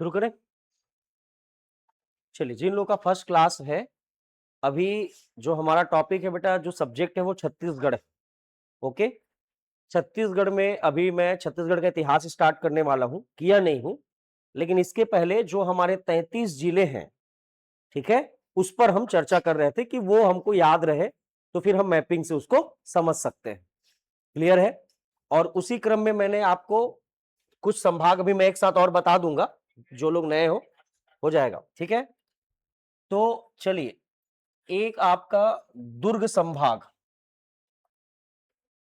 शुरू करें। चलिए, जिन लोगों का फर्स्ट क्लास है, अभी जो हमारा टॉपिक है बेटा, जो सब्जेक्ट है वो छत्तीसगढ़ है। ओके, छत्तीसगढ़ में अभी मैं छत्तीसगढ़ का इतिहास स्टार्ट करने वाला हूं, किया नहीं हूं, लेकिन इसके पहले जो हमारे 33 जिले हैं, ठीक है, उस पर हम चर्चा कर रहे थे कि वो हमको याद रहे, तो फिर हम मैपिंग से उसको समझ सकते हैं। क्लियर है? और उसी क्रम में मैंने आपको कुछ संभाग अभी मैं एक साथ और बता दूंगा, जो लोग नए हो जाएगा, ठीक है। तो चलिए, एक आपका दुर्ग संभाग,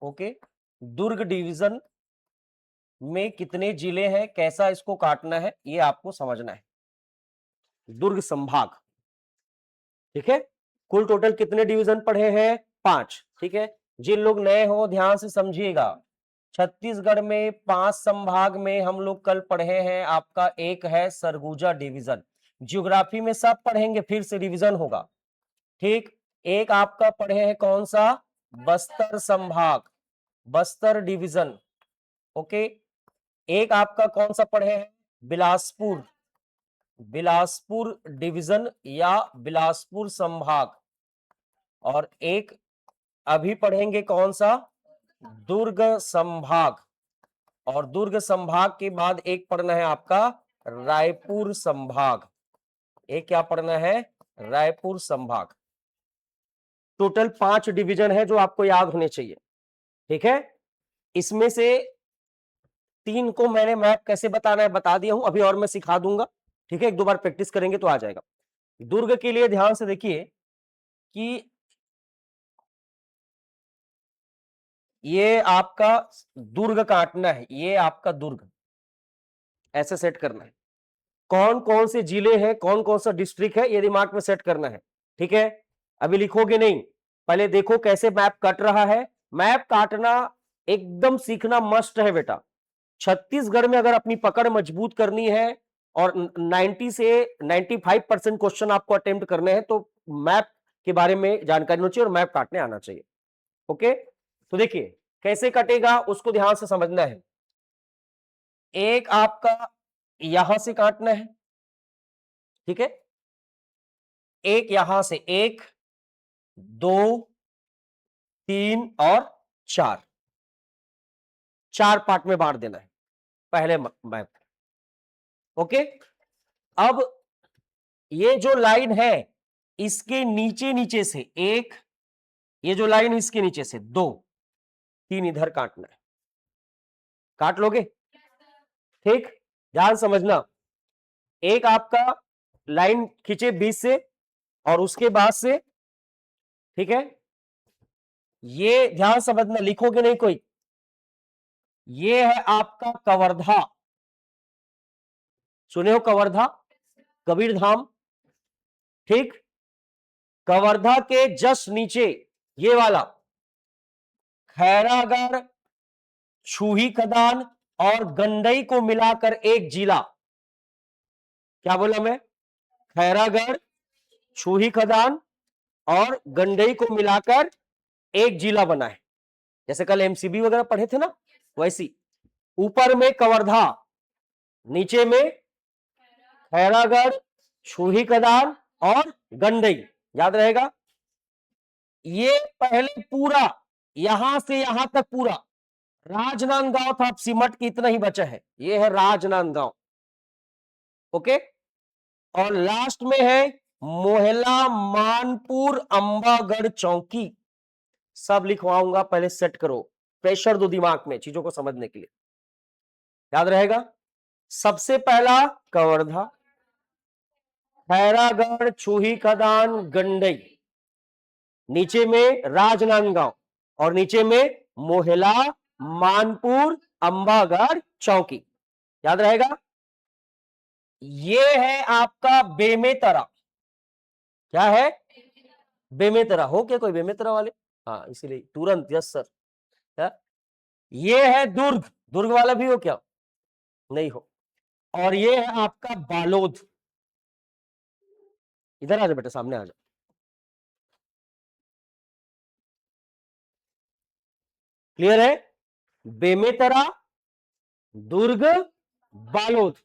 ओके, दुर्ग डिवीजन में कितने जिले हैं, कैसा इसको काटना है, ये आपको समझना है। दुर्ग संभाग, ठीक है। कुल टोटल कितने डिवीजन पढ़े हैं? 5, ठीक है। जिन लोग नए हो ध्यान से समझिएगा, छत्तीसगढ़ में 5 संभाग में हम लोग कल पढ़े हैं। आपका एक है सरगुजा डिवीजन, ज्योग्राफी में सब पढ़ेंगे, फिर से रिवीजन होगा, ठीक। एक आपका पढ़े हैं कौन सा? बस्तर संभाग, बस्तर डिवीजन, ओके। एक आपका कौन सा पढ़े हैं? बिलासपुर, बिलासपुर डिवीजन या बिलासपुर संभाग। और एक अभी पढ़ेंगे कौन सा? दुर्ग संभाग। और दुर्ग संभाग के बाद एक पढ़ना है आपका रायपुर संभाग। एक क्या पढ़ना है? रायपुर संभाग। टोटल 5 डिवीजन है जो आपको याद होने चाहिए, ठीक है। इसमें से 3 को मैंने मैप कैसे बताना है बता दिया हूं, अभी और मैं सिखा दूंगा, ठीक है। एक दो बार प्रैक्टिस करेंगे तो आ जाएगा। दुर्ग के लिए ध्यान से देखिए कि ये आपका दुर्ग काटना है, ये आपका दुर्ग ऐसे सेट करना है। कौन कौन से जिले हैं, कौन कौन सा डिस्ट्रिक्ट है, ये दिमाग में सेट करना है, ठीक है। अभी लिखोगे नहीं, पहले देखो कैसे मैप कट रहा है। मैप काटना एकदम सीखना मस्ट है बेटा। छत्तीसगढ़ में अगर अपनी पकड़ मजबूत करनी है और 90 से 95% क्वेश्चन आपको अटेम्प्ट करने हैं, तो मैप के बारे में जानकारी होनी चाहिए और मैप काटने आना चाहिए, ओके। तो देखिए कैसे कटेगा उसको ध्यान से समझना है। एक आपका यहां से काटना है, ठीक है। एक यहां से, 1 2 3 और 4, 4 पार्ट में बांट देना है पहले मैप, ओके। अब ये जो लाइन है इसके नीचे नीचे से एक, ये जो लाइन इसके नीचे से 2, 3 इधर काटना है। काट लोगे? ठीक, ध्यान समझना। एक आपका लाइन खींचे बीच से और उसके बाद से, ठीक है, ये ध्यान समझना, लिखोगे नहीं कोई। ये है आपका कवर्धा, सुने हो कवर्धा? कबीर धाम, ठीक। कवर्धा के जस्ट नीचे ये वाला खैरागढ़, छूही खदान और गंडई को मिलाकर एक जिला। क्या बोला मैं? खैरागढ़, छूही खदान और गंडई को मिलाकर एक जिला बना है। जैसे कल एमसीबी वगैरह पढ़े थे ना, वैसी। ऊपर में कवर्धा, नीचे में खैरागढ़, छूही खदान और गंडई, याद रहेगा। ये पहले पूरा यहां से यहां तक पूरा राजनांदगांव था, अब सिमट के इतना ही बचा है, ये है राजनांदगांव, ओके। और लास्ट में है मोहला, मानपुर, अंबागढ़ चौकी। सब लिखवाऊंगा, पहले सेट करो, प्रेशर दो दिमाग में चीजों को समझने के लिए, याद रहेगा। सबसे पहला कवर्धा, खैरागढ़, छूही खदान, गंडई, नीचे में राजनांदगांव और नीचे में मोहला, मानपुर, अंबागढ़ चौकी, याद रहेगा। ये है आपका बेमेतरा। क्या है? बेमेतरा। हो क्या कोई बेमेतरा वाले? हाँ, इसीलिए तुरंत, यस सर। क्या? ये है दुर्ग, दुर्ग वाला भी हो क्या? नहीं हो। और ये है आपका बालोद। इधर आ जाओ बेटा, सामने आ जाओ। क्लियर है? बेमेतरा, दुर्ग, बालोद,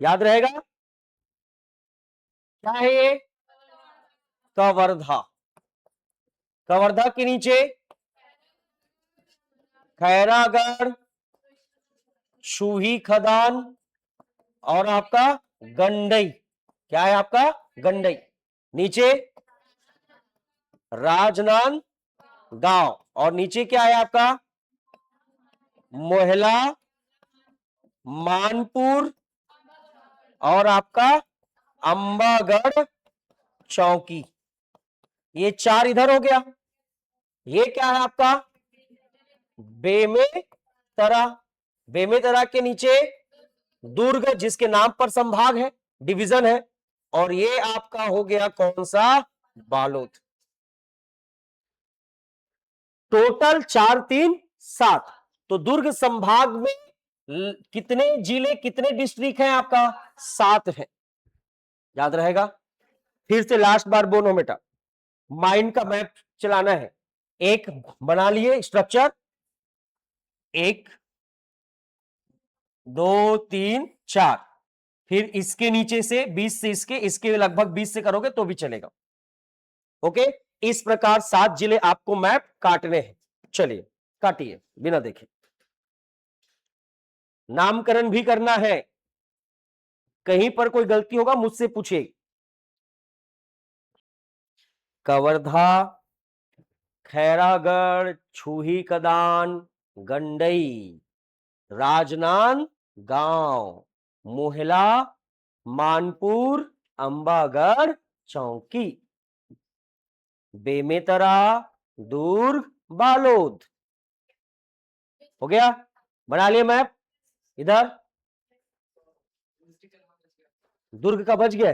याद रहेगा क्या है ये? कवर्धा। कवर्धा के नीचे खैरागढ़, छूही खदान और आपका गंडई। क्या है आपका? गंडई। नीचे राजनांदगांव और नीचे क्या है आपका? मोहला, मानपुर और आपका अंबागढ़ चौकी। ये 4 इधर हो गया। ये क्या है आपका? बेमेतरा। बेमेतरा के नीचे दुर्ग, जिसके नाम पर संभाग है, डिवीजन है। और ये आपका हो गया कौन सा? बालोद। टोटल 4 3 7। तो दुर्ग संभाग में कितने जिले, कितने डिस्ट्रिक्ट हैं आपका? 7 है। याद रहेगा। फिर से लास्ट बार बोलो बेटा, माइंड का मैप चलाना है। एक बना लिए स्ट्रक्चर, 1 2 3 4। फिर इसके नीचे से 20 से इसके लगभग 20 से करोगे तो भी चलेगा। ओके, इस प्रकार 7 जिले आपको मैप काटने हैं। चलिए काटिए बिना देखे। नामकरण भी करना है, कहीं पर कोई गलती होगा मुझसे पूछिए। कवर्धा, खैरागढ़, छूही कदान, गंडई, राजनांदगांव, मोहला, मानपुर, अंबागढ़ चौकी, बेमेतरा, दुर्ग, बालोद। हो गया? बना लिया मैप। इधर दुर्ग का बच गया,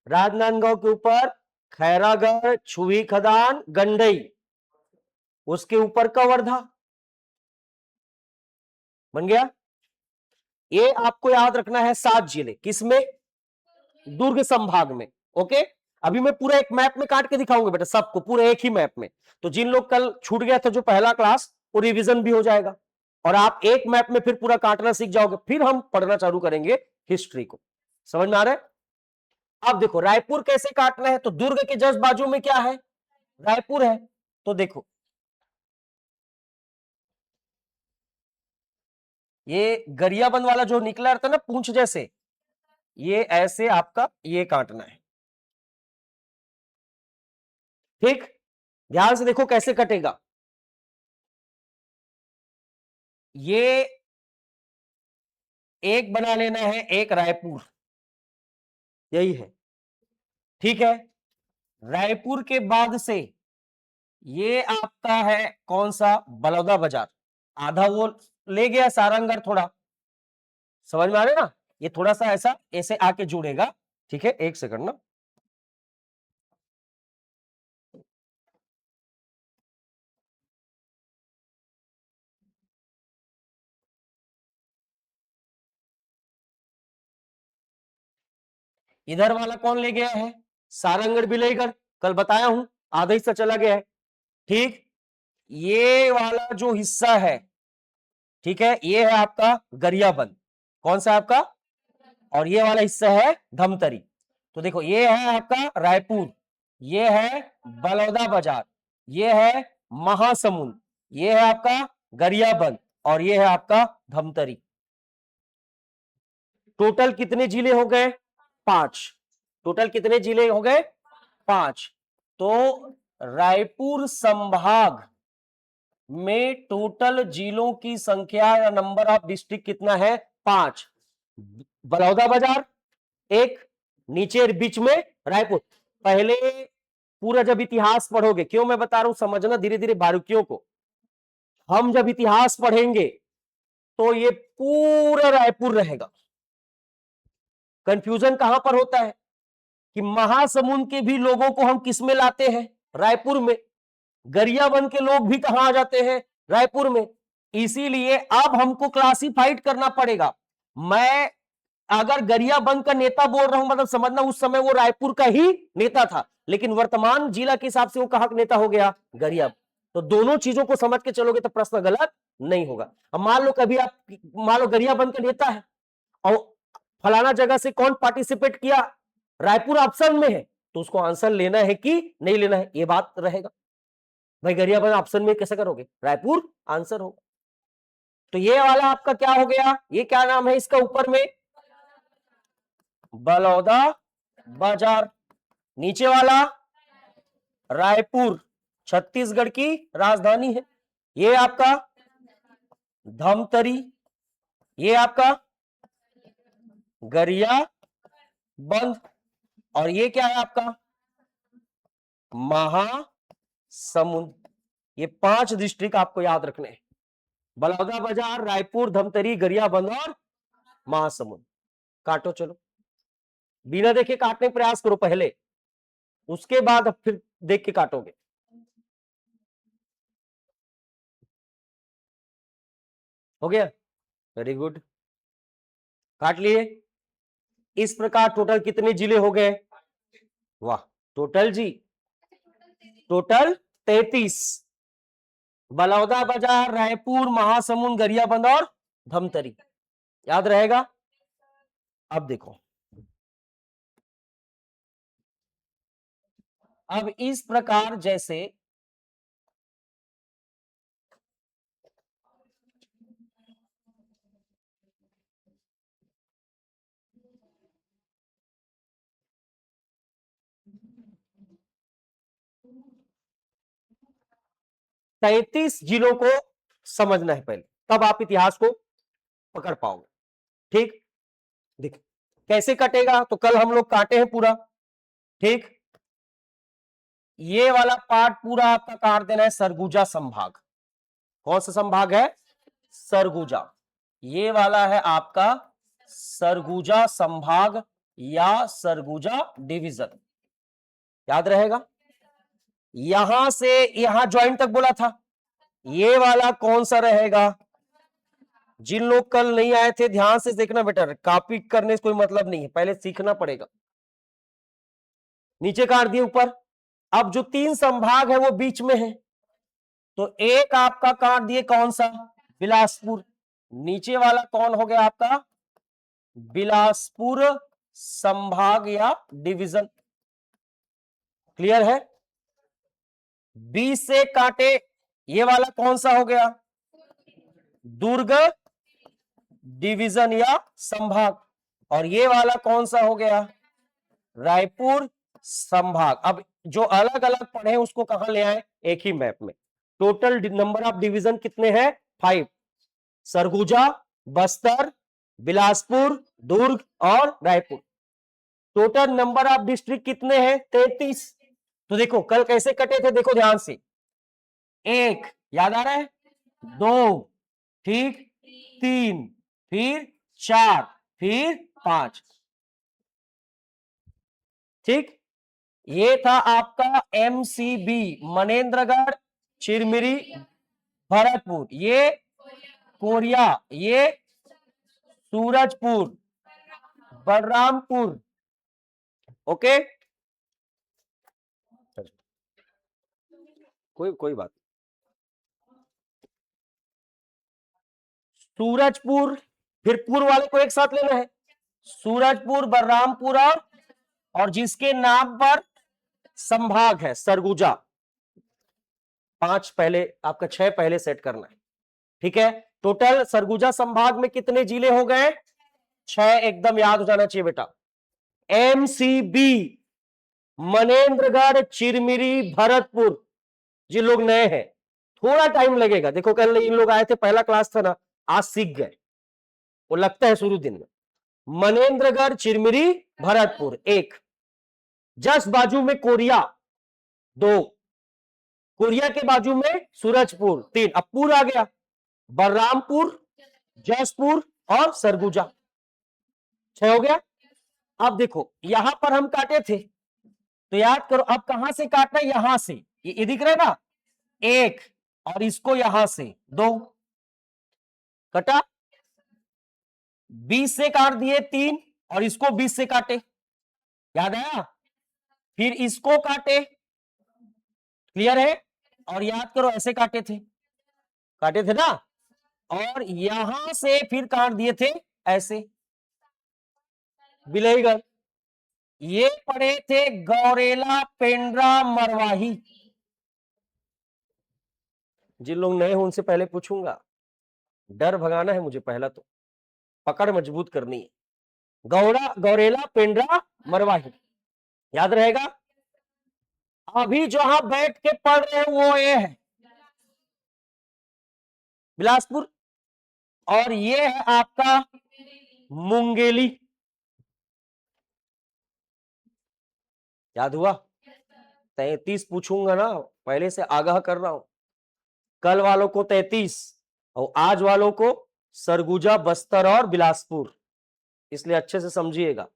राजनांदगांव के ऊपर खैरागढ़, छुई खदान, गंडई, उसके ऊपर कवर्धा। बन गया? ये आपको याद रखना है 7 जिले, किसमें? दुर्ग संभाग में। ओके, अभी मैं पूरा एक मैप में काट के दिखाऊंगा बेटा सबको, पूरे एक ही मैप में। तो जिन लोग कल छूट गया था जो पहला क्लास, वो रिवीजन भी हो जाएगा और आप एक मैप में फिर पूरा काटना सीख जाओगे। फिर हम पढ़ना चालू करेंगे हिस्ट्री को। समझ में आ रहा है? अब देखो रायपुर कैसे काटना है। तो दुर्ग के जस्ट बाजू में क्या है? रायपुर है। तो देखो ये गरियाबंद वाला जो निकला रहता है ना पूंछ जैसे, ये ऐसे आपका ये काटना है। ठीक, ध्यान से देखो कैसे कटेगा। ये एक बना लेना है, एक रायपुर, यही है। ठीक है, रायपुर के बाद से ये आपका है कौन सा? बलौदा बाजार। आधा वो ले गया सारंगढ़ थोड़ा। समझ में आ रहा है ना? ये थोड़ा सा ऐसा ऐसे आके जुड़ेगा। ठीक है, एक सेकंड ना। इधर वाला कौन ले गया है? सारंगढ़ भी लेकर, कल बताया हूं, आधा हिस्सा चला गया है। ठीक, ये वाला जो हिस्सा है, ठीक है, ये है आपका गरियाबंद। कौन सा आपका? और ये वाला हिस्सा है धमतरी। तो देखो ये है आपका रायपुर, ये है बलौदा बाजार, ये है महासमुंद, ये है आपका गरियाबंद और ये है आपका धमतरी। टोटल कितने जिले हो गए? 5। टोटल कितने जिले हो गए? 5। तो रायपुर संभाग में टोटल जिलों की संख्या या नंबर ऑफ डिस्ट्रिक्ट कितना है? 5। बलौदा बाजार एक, नीचे बीच में रायपुर। पहले पूरा जब इतिहास पढ़ोगे, क्यों मैं बता रहा हूं समझना धीरे धीरे बारीकियों को, हम जब इतिहास पढ़ेंगे तो ये पूरा रायपुर रहेगा। कंफ्यूजन कहां पर होता है कि महासमुंद के भी लोगों को हम किस में लाते हैं? रायपुर में। गरियाबंद के लोग भी कहां आ जाते हैं? रायपुर में। इसीलिए अब हमको क्लासिफाइड करना पड़ेगा। मैं अगर गरियाबंद का नेता बोल रहा हूं मतलब समझना उस समय वो रायपुर का ही नेता था, लेकिन वर्तमान जिला के हिसाब से वो कहां का नेता हो गया? गरियाबंद। तो दोनों चीजों को समझ के चलोगे तो प्रश्न गलत नहीं होगा। अब मान लो कभी आप, मान लो गरिया बंद कर लेता है और फलाना जगह से कौन पार्टिसिपेट किया, रायपुर ऑप्शन में है, तो उसको आंसर लेना है कि नहीं लेना है, ये बात रहेगा। भाई गरियाबंद ऑप्शन में कैसे करोगे, रायपुर आंसर होगा। तो ये वाला आपका क्या हो गया, ये क्या नाम है इसका ऊपर में, बलौदा बाजार। नीचे वाला रायपुर, छत्तीसगढ़ की राजधानी है। ये आपका धमतरी, ये आपका गरियाबंद, और ये क्या है आपका महासमुंद। ये 5 डिस्ट्रिक्ट आपको याद रखने हैं, बलौदाबाजार, रायपुर, धमतरी, गरियाबंद और महासमुंद। काटो चलो, बिना देखे काटने का प्रयास करो पहले, उसके बाद अब फिर देख के काटोगे। हो गया, वेरी गुड, काट लिए। इस प्रकार टोटल कितने जिले हो गए, वाह, टोटल जी टोटल 33, बलौदाबाजार, रायपुर, महासमुंद, गरियाबंद और धमतरी। याद रहेगा। अब देखो, अब इस प्रकार जैसे तैतीस जिलों को समझना है पहले, तब आप इतिहास को पकड़ पाओगे। ठीक, देख कैसे कटेगा, तो कल हम लोग काटे हैं पूरा। ठीक, ये वाला पार्ट पूरा आपका काट देना है सरगुजा संभाग। कौन सा संभाग है, सरगुजा। ये वाला है आपका सरगुजा संभाग या सरगुजा डिवीजन, याद रहेगा। यहां से यहां ज्वाइंट तक बोला था, ये वाला कौन सा रहेगा। जिन लोग कल नहीं आए थे ध्यान से देखना बेटा, कॉपी करने से कोई मतलब नहीं है, पहले सीखना पड़ेगा। नीचे काट दिए ऊपर। अब जो 3 संभाग है वो बीच में है, तो एक आपका काट दिए कौन सा, बिलासपुर। नीचे वाला कौन हो गया आपका, बिलासपुर संभाग या डिवीजन। क्लियर है। बी से काटे, ये वाला कौन सा हो गया, दुर्ग डिवीजन या संभाग, और ये वाला कौन सा हो गया, रायपुर संभाग। अब जो अलग अलग पढ़े हैं उसको कहां ले आए, एक ही मैप में। टोटल नंबर ऑफ डिवीजन कितने हैं, 5, सरगुजा, बस्तर, बिलासपुर, दुर्ग और Raipur. Total number of district कितने हैं, 33। तो देखो कल कैसे कटे थे, देखो ध्यान से, 1 याद आ रहा है, 2, ठीक, 3, फिर 4, फिर 5। ठीक, ये था आपका MCB, मनेन्द्रगढ़, चिरमिरी, भरतपुर, ये कोरिया, ये सूरजपुर, बलरामपुर। ओके, कोई बात। सूरजपुर, फिर पूर्व वाले को एक साथ लेना है, सूरजपुर, बलरामपुर और जिसके नाम पर संभाग है सरगुजा। 5 पहले आपका, 6 पहले सेट करना है। ठीक है, टोटल सरगुजा संभाग में कितने जिले हो गए, 6, एकदम याद हो जाना चाहिए बेटा। MCB, मनेन्द्रगढ़, चिरमिरी, भरतपुर। जिन लोग नए हैं थोड़ा टाइम लगेगा, देखो कल इन लोग आए थे, पहला क्लास था ना, आज सीख गए, वो लगता है शुरू दिन में। मनेन्द्रगढ़, चिरमिरी, भरतपुर 1, जस्ट बाजू में कोरिया 2, कोरिया के बाजू में सूरजपुर 3, अब पूरा आ गया, बलरामपुर, जसपुर और सरगुजा 6 हो गया। अब देखो यहां पर हम काटे थे, तो याद करो अब कहां से काटना, यहां से, ये दिख रहा है ना, 1, और इसको यहां से 2 कटा, 20 से काट दिए 3, और इसको 20 से काटे, याद आया, फिर इसको काटे, क्लियर है, और याद करो ऐसे काटे थे ना, और यहां से फिर काट दिए थे ऐसे बिलेगढ़। ये पढ़े थे गौरेला, पेंड्रा, मरवाही। जिन लोग नए हो उनसे पहले पूछूंगा, डर भगाना है मुझे, पहला तो पकड़ मजबूत करनी है। गौरेला, पेंड्रा, मरवाही, याद रहेगा। अभी जहां बैठ के पढ़ रहे हैं वो ये है बिलासपुर, और ये है आपका मुंगेली। याद हुआ। 33 पूछूंगा ना, पहले से आगाह कर रहा हूं। कल वालों को 33 और आज वालों को सरगुजा, बस्तर और बिलासपुर, इसलिए अच्छे से समझिएगा,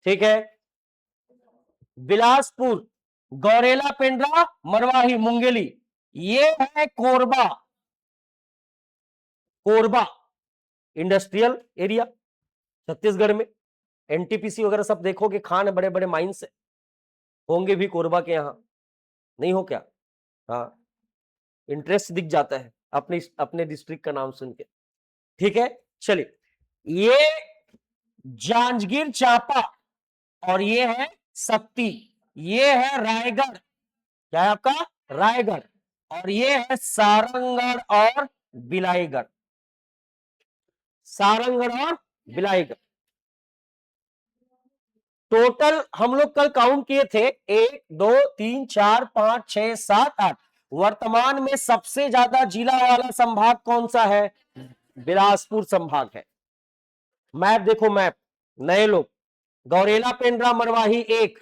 ठीक है। बिलासपुर, गौरेला, पेंड्रा, मरवाही, मुंगेली, ये है कोरबा। कोरबा इंडस्ट्रियल एरिया छत्तीसगढ़ में। एनटीपीसी वगैरह सब देखोगे, खान है, बड़े बड़े माइंस होंगे भी कोरबा के यहां, नहीं हो क्या? हाँ, इंटरेस्ट दिख जाता है अपने अपने डिस्ट्रिक्ट का नाम सुन के, ठीक है। चलिए, ये जांजगीर चांपा और ये है शक्ति, ये है रायगढ़, क्या है आपका रायगढ़, और ये है सारंगढ़ और बिलाईगढ़। सारंगढ़ और बिलाईगढ़ टोटल हम लोग कल काउंट किए थे 1 2 3 4 5 6 7 8। वर्तमान में सबसे ज्यादा जिला वाला संभाग कौन सा है? बिलासपुर संभाग है। मैप देखो, मैप, नए लोग, गौरेला, पेंड्रा, मरवाही 1,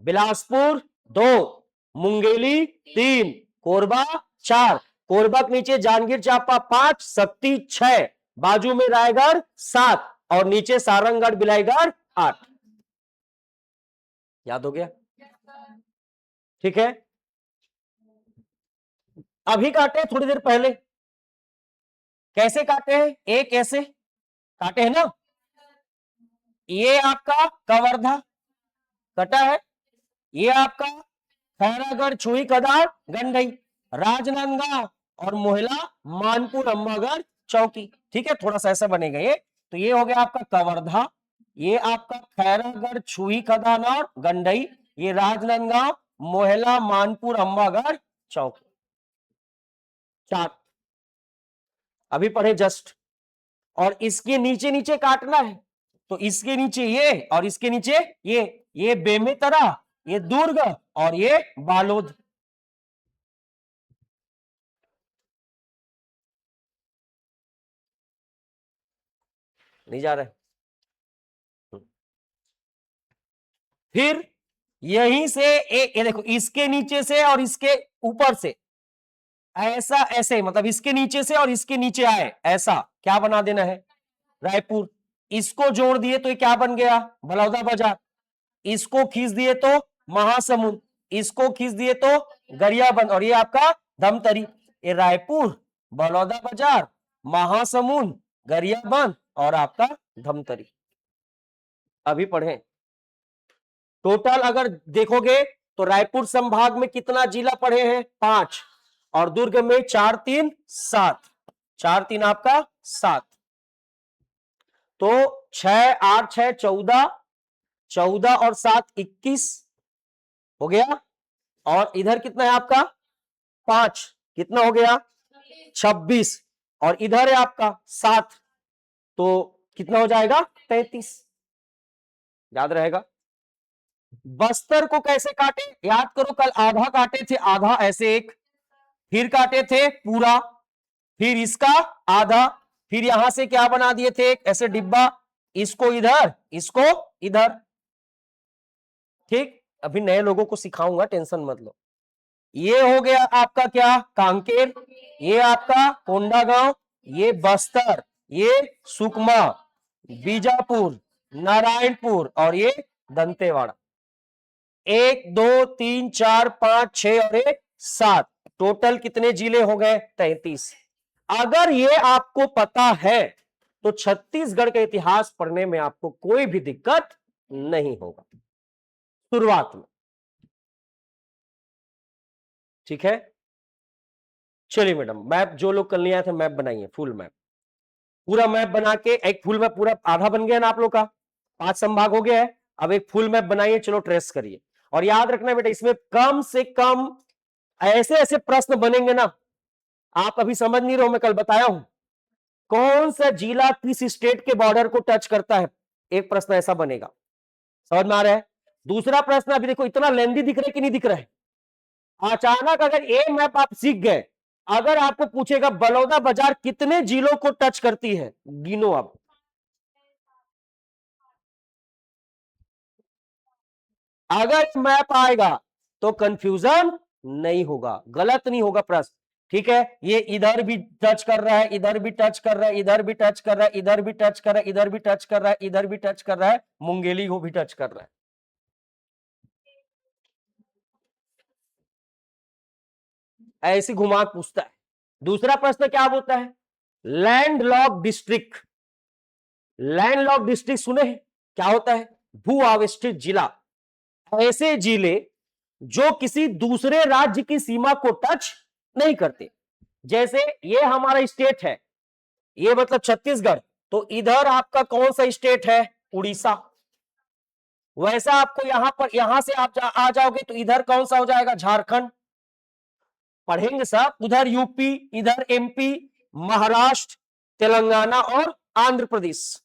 बिलासपुर 2, मुंगेली 3, कोरबा 4, कोरबा के नीचे जांजगीर चांपा 5, शक्ति 6, बाजू में रायगढ़ 7 और नीचे सारंगढ़, बिलाईगढ़ 8। याद हो गया, ठीक है। अभी काटे थोड़ी देर पहले, कैसे काटे हैं? एक ऐसे काटे हैं ना, ये आपका कवर्धा कटा है, ये आपका खैरागढ़, छुई, कदार, गंडई, राजनांदगांव और मोहला, मानपुर, अम्बागढ़, चौकी, ठीक है। थोड़ा सा ऐसा बनेगा ये, तो ये हो गया आपका कवर्धा, ये आपका खैरागढ़, छुई, कदार और गंडई, ये राजनांदगांव, मोहला, मानपुर, अम्बागढ़, चौकी, 4 अभी पढ़े जस्ट। और इसके नीचे नीचे काटना है, तो इसके नीचे ये और इसके नीचे ये बेमेतरा, ये दुर्ग और ये बालोद। नहीं जा रहे। फिर यहीं से एक, ये देखो, इसके नीचे से और इसके ऊपर से ऐसा, ऐसे मतलब इसके नीचे से और इसके नीचे आए, ऐसा क्या बना देना है? रायपुर। इसको जोड़ दिए तो ये क्या बन गया? बलौदाबाजार। इसको खींच दिए तो महासमुंद, इसको खींच दिए तो गरियाबंद, और ये आपका धमतरी। ये रायपुर, बलौदाबाजार, महासमुंद, गरियाबंद और आपका धमतरी। अभी पढ़े, टोटल अगर देखोगे तो रायपुर संभाग में कितना जिला पढ़े हैं? 5, और दुर्ग में 4 3 7, 4 3 आपका 7, तो 6 8 6 14, 14 और 7 21 हो गया। और इधर कितना है आपका? 5, कितना हो गया? 26, और इधर है आपका 7, तो कितना हो जाएगा? 33। याद रहेगा। बस्तर को कैसे काटे? याद करो, कल आधा काटे थे, आधा ऐसे एक, फिर काटे थे पूरा, फिर इसका आधा, फिर यहां से क्या बना दिए थे? एक ऐसे डिब्बा, इसको इधर, इसको इधर, ठीक। अभी नए लोगों को सिखाऊंगा, टेंशन मत लो। ये हो गया आपका क्या? कांकेर, ये आपका कोंडागांव, ये बस्तर, ये सुकमा, बीजापुर, नारायणपुर और ये दंतेवाड़ा। 1 2 3 4 5 6 और 1 7, टोटल कितने जिले हो गए? 33। अगर ये आपको पता है तो छत्तीसगढ़ का इतिहास पढ़ने में आपको कोई भी दिक्कत नहीं होगा शुरुआत में, ठीक है। चलिए मैडम, मैप जो लोग कल नहीं आए थे मैप बनाइए, फुल मैप, पूरा मैप बना के एक फुल मैप, पूरा आधा बन गया ना आप लोग का, 5 संभाग हो गया है। अब एक फुल मैप बनाइए, चलो ट्रेस करिए। और याद रखना बेटा, इसमें कम से कम ऐसे ऐसे प्रश्न बनेंगे ना, आप अभी समझ नहीं रहे हो, मैं कल बताया हूं कौन सा जिला किस स्टेट के बॉर्डर को टच करता है, एक प्रश्न ऐसा बनेगा। समझ में आ रहा है? दूसरा प्रश्न, अभी देखो इतना लेंदी दिख रहा है कि नहीं दिख रहा है? अचानक अगर ए मैप आप सीख गए, अगर आपको पूछेगा बलौदा बाजार कितने जिलों को टच करती है, गिनो आप। अगर मैप आएगा तो कंफ्यूजन नहीं होगा, गलत नहीं होगा प्रश्न। ठीक है, ये इधर भी टच कर रहा है, इधर भी टच कर रहा है, इधर भी टच कर रहा है, इधर भी टच कर रहा है, इधर भी टच कर रहा है, इधर भी टच कर रहा है, मुंगेली को भी टच कर रहा है। ऐसी घुमा पूछता है। दूसरा प्रश्न क्या बोलता है? Landlocked district. लैंडलॉक डिस्ट्रिक्ट सुने हैं? क्या होता है? भू आविष्टित जिला, ऐसे जिले जो किसी दूसरे राज्य की सीमा को टच नहीं करते। जैसे ये हमारा स्टेट है, ये मतलब छत्तीसगढ़, तो इधर आपका कौन सा स्टेट है? उड़ीसा। वैसा आपको यहां पर, यहां से आप आ जाओगे तो इधर कौन सा हो जाएगा? झारखंड। पढ़ेंगे सब, उधर यूपी, इधर एमपी, महाराष्ट्र, तेलंगाना और आंध्र प्रदेश।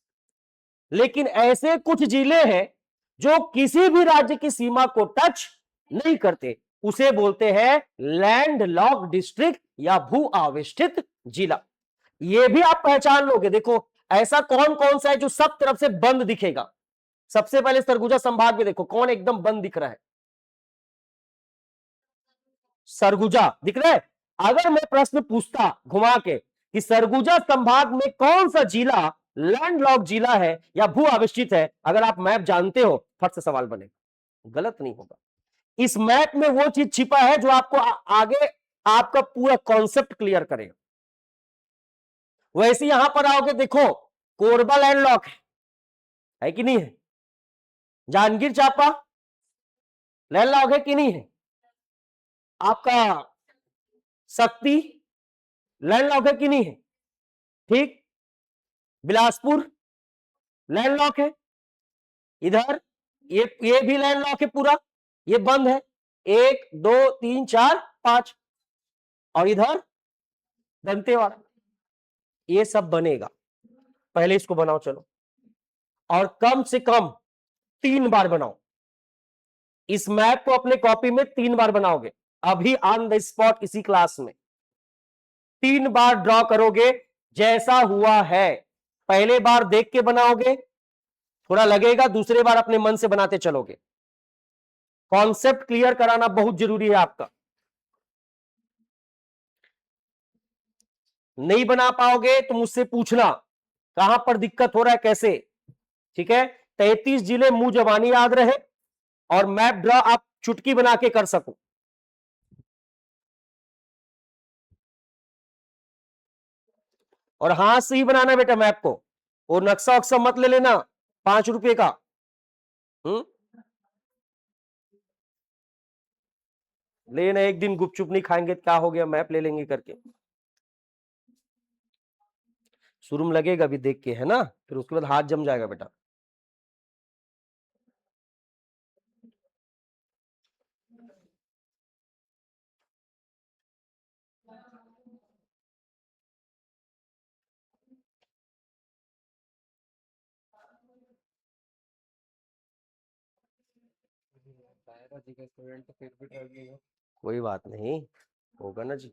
लेकिन ऐसे कुछ जिले हैं जो किसी भी राज्य की सीमा को टच नहीं करते, उसे बोलते हैं लैंड लॉक डिस्ट्रिक्ट या भू आवेष्टित जिला। ये भी आप पहचान लोगे। देखो ऐसा कौन कौन सा है जो सब तरफ से बंद दिखेगा? सबसे पहले सरगुजा संभाग में देखो कौन एकदम बंद दिख रहा है? सरगुजा दिख रहा है। अगर मैं प्रश्न पूछता घुमा के कि सरगुजा संभाग में कौन सा जिला लैंडलॉक जिला है या भू आविष्टित है, अगर आप मैप जानते हो फट से सवाल बनेगा, गलत नहीं होगा। इस मैप में वो चीज छिपा है जो आपको आगे आपका पूरा कॉन्सेप्ट क्लियर करेगा। वैसे यहां पर आओगे, देखो कोरबा लैंडलॉक है कि नहीं है? जांजगीर चांपा लैंडलॉक है कि नहीं है? आपका शक्ति लैंडलॉक है कि नहीं है? ठीक, बिलासपुर लैंडलॉक है। इधर ये भी लैंडलॉक है पूरा, ये बंद है। 1 2 3 4 5। और इधर दंतेवाड़ा, ये सब बनेगा। पहले इसको बनाओ चलो, और कम से कम 3 बार बनाओ। इस मैप को अपने कॉपी में 3 बार बनाओगे, अभी ऑन द स्पॉट इसी क्लास में 3 बार ड्रॉ करोगे। जैसा हुआ है पहले बार देख के बनाओगे, थोड़ा लगेगा, दूसरे बार अपने मन से बनाते चलोगे। कॉन्सेप्ट क्लियर कराना बहुत जरूरी है आपका। नहीं बना पाओगे तो मुझसे पूछना कहां पर दिक्कत हो रहा है, कैसे। ठीक है, 33 जिले मुंह जबानी याद रहे और मैप ड्रॉ आप चुटकी बना के कर सको। और हाथ से ही बनाना बेटा मैप को, और नक्शा वक्शा मत ले लेना 5 रुपए का। लेना, एक दिन गुपचुप नहीं खाएंगे तो क्या हो गया, मैप ले लेंगे करके। शुरू लगेगा भी देख के, है ना, फिर उसके बाद हाथ जम जाएगा बेटा। कोई बात नहीं, होगा ना जी।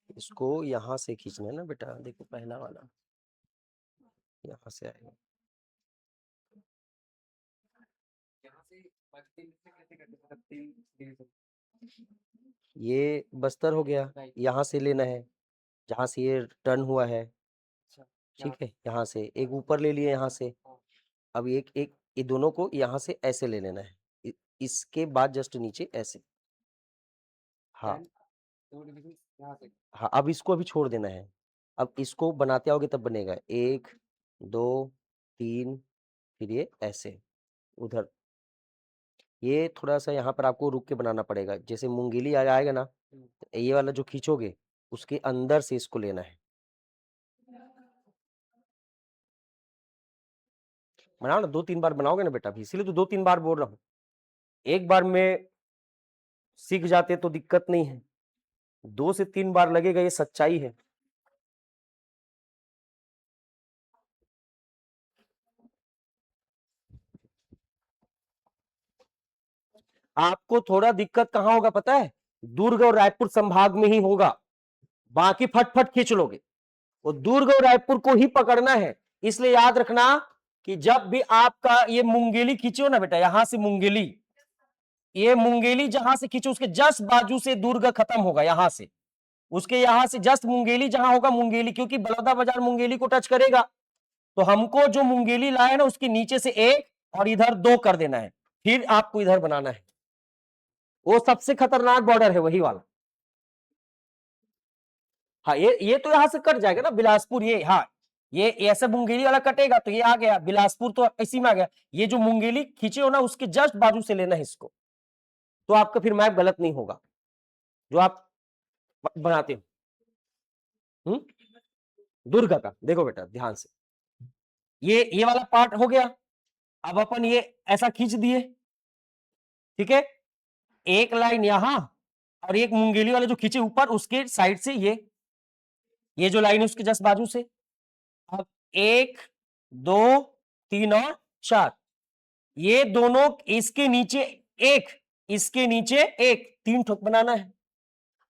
इसको यहां से खींचना है ना बेटा, देखो पहला वाला यहां से आएगा। ये बस्तर हो गया, यहाँ से लेना है जहां से ये टर्न हुआ है। ठीक है, यहाँ से एक ऊपर ले लिए यहाँ से, अब एक एक ये दोनों को यहां से ऐसे ले लेना है, इसके बाद जस्ट नीचे ऐसे। हाँ हाँ, अब इसको अभी छोड़ देना है। अब इसको बनाते आओगे तब बनेगा 1 2 3, फिर ये ऐसे उधर। ये थोड़ा सा यहाँ पर आपको रुक के बनाना पड़ेगा, जैसे मूंगेली आएगा ना, तो ये वाला जो खींचोगे उसके अंदर से इसको लेना है। बनाओ ना, 2-3 बार बनाओगे ना बेटा, इसीलिए तो 2-3 बार बोल रहा हूँ। एक बार में सीख जाते तो दिक्कत नहीं है, 2 से 3 बार लगेगा, ये सच्चाई है। आपको थोड़ा दिक्कत कहां होगा पता है? दुर्ग और रायपुर संभाग में ही होगा, बाकी फटफट खींच लोगे। वो दुर्ग और रायपुर को ही पकड़ना है, इसलिए याद रखना कि जब भी आपका ये मुंगेली खींचो ना बेटा, यहां से मुंगेली, ये मुंगेली जहां से खींचो उसके जस्ट बाजू से दुर्ग खत्म होगा, यहां से उसके यहां से जस्ट मुंगेली जहां होगा मुंगेली, क्योंकि बलौदा बाजार मुंगेली को टच करेगा, तो हमको जो मुंगेली लाए ना उसके नीचे से 1 और इधर 2 कर देना है, फिर आपको इधर बनाना है। वो सबसे खतरनाक बॉर्डर है वही वाला। हाँ, ये तो यहां से कट जाएगा ना बिलासपुर, ये हाँ, ये ऐसे मुंगेली वाला कटेगा तो ये आ गया बिलासपुर, तो इसी में आ गया। ये जो मुंगेली खींचे हो ना उसके जस्ट बाजू से लेना है इसको, तो आपका फिर मैप गलत नहीं होगा जो आप बनाते हो। दुर्ग का देखो बेटा ध्यान से, ये वाला पार्ट हो गया। अब अपन ये ऐसा खींच दिए, ठीक है, एक लाइन यहां और एक मुंगेली वाले जो खींचे ऊपर उसके साइड से ये जो लाइन है उसके जस्ट बाजू से। अब 1 2 3 और 4, ये दोनों इसके नीचे 1, इसके नीचे 1, 3 ठोक बनाना है।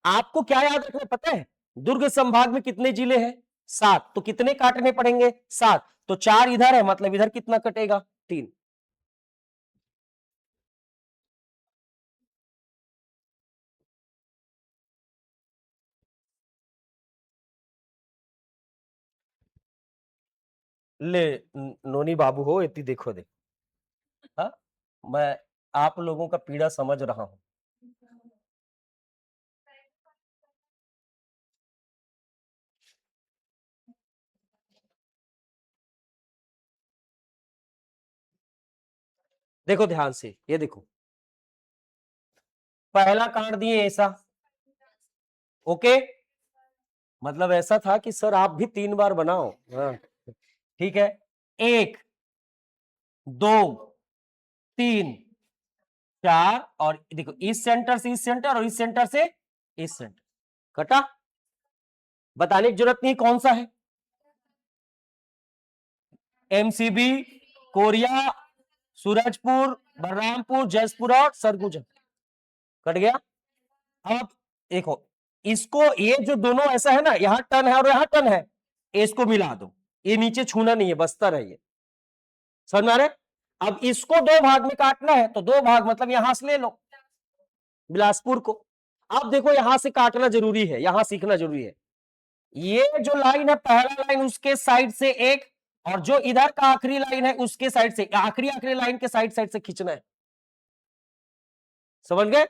आपको क्या याद रखना पता है? दुर्ग संभाग में कितने जिले हैं? 7, तो कितने काटने पड़ेंगे? 7, तो 4 इधर है, मतलब इधर कितना कटेगा? 3। ले नोनी बाबू हो इतनी देखो दे, हाँ, मैं आप लोगों का पीड़ा समझ रहा हूं। देखो ध्यान से, ये देखो पहला काट दिए ऐसा, ओके, मतलब ऐसा था कि सर आप भी 3 बार बनाओ, हाँ ठीक है, 1 2 3 4, और देखो इस सेंटर से इस सेंटर और इस सेंटर से इस सेंटर कटा। बताने की जरूरत नहीं कौन सा है, एमसीबी, कोरिया, सूरजपुर, बलरामपुर, जसपुर और सरगुजा, कट गया। अब देखो इसको, ये जो दोनों ऐसा है ना, यहां टर्न है और यहां टर्न है, इसको मिला दो, ये नीचे छूना नहीं है, बस्तर है ये, समझ में आ रहा है? अब इसको 2 भाग में काटना है, तो 2 भाग मतलब यहां से ले लो बिलासपुर को। अब देखो यहां से काटना जरूरी है, यहां सीखना जरूरी है। ये जो लाइन है पहला लाइन उसके साइड से 1, और जो इधर का आखिरी लाइन है उसके साइड से, आखिरी लाइन के साइड साइड से खींचना है, समझ गए?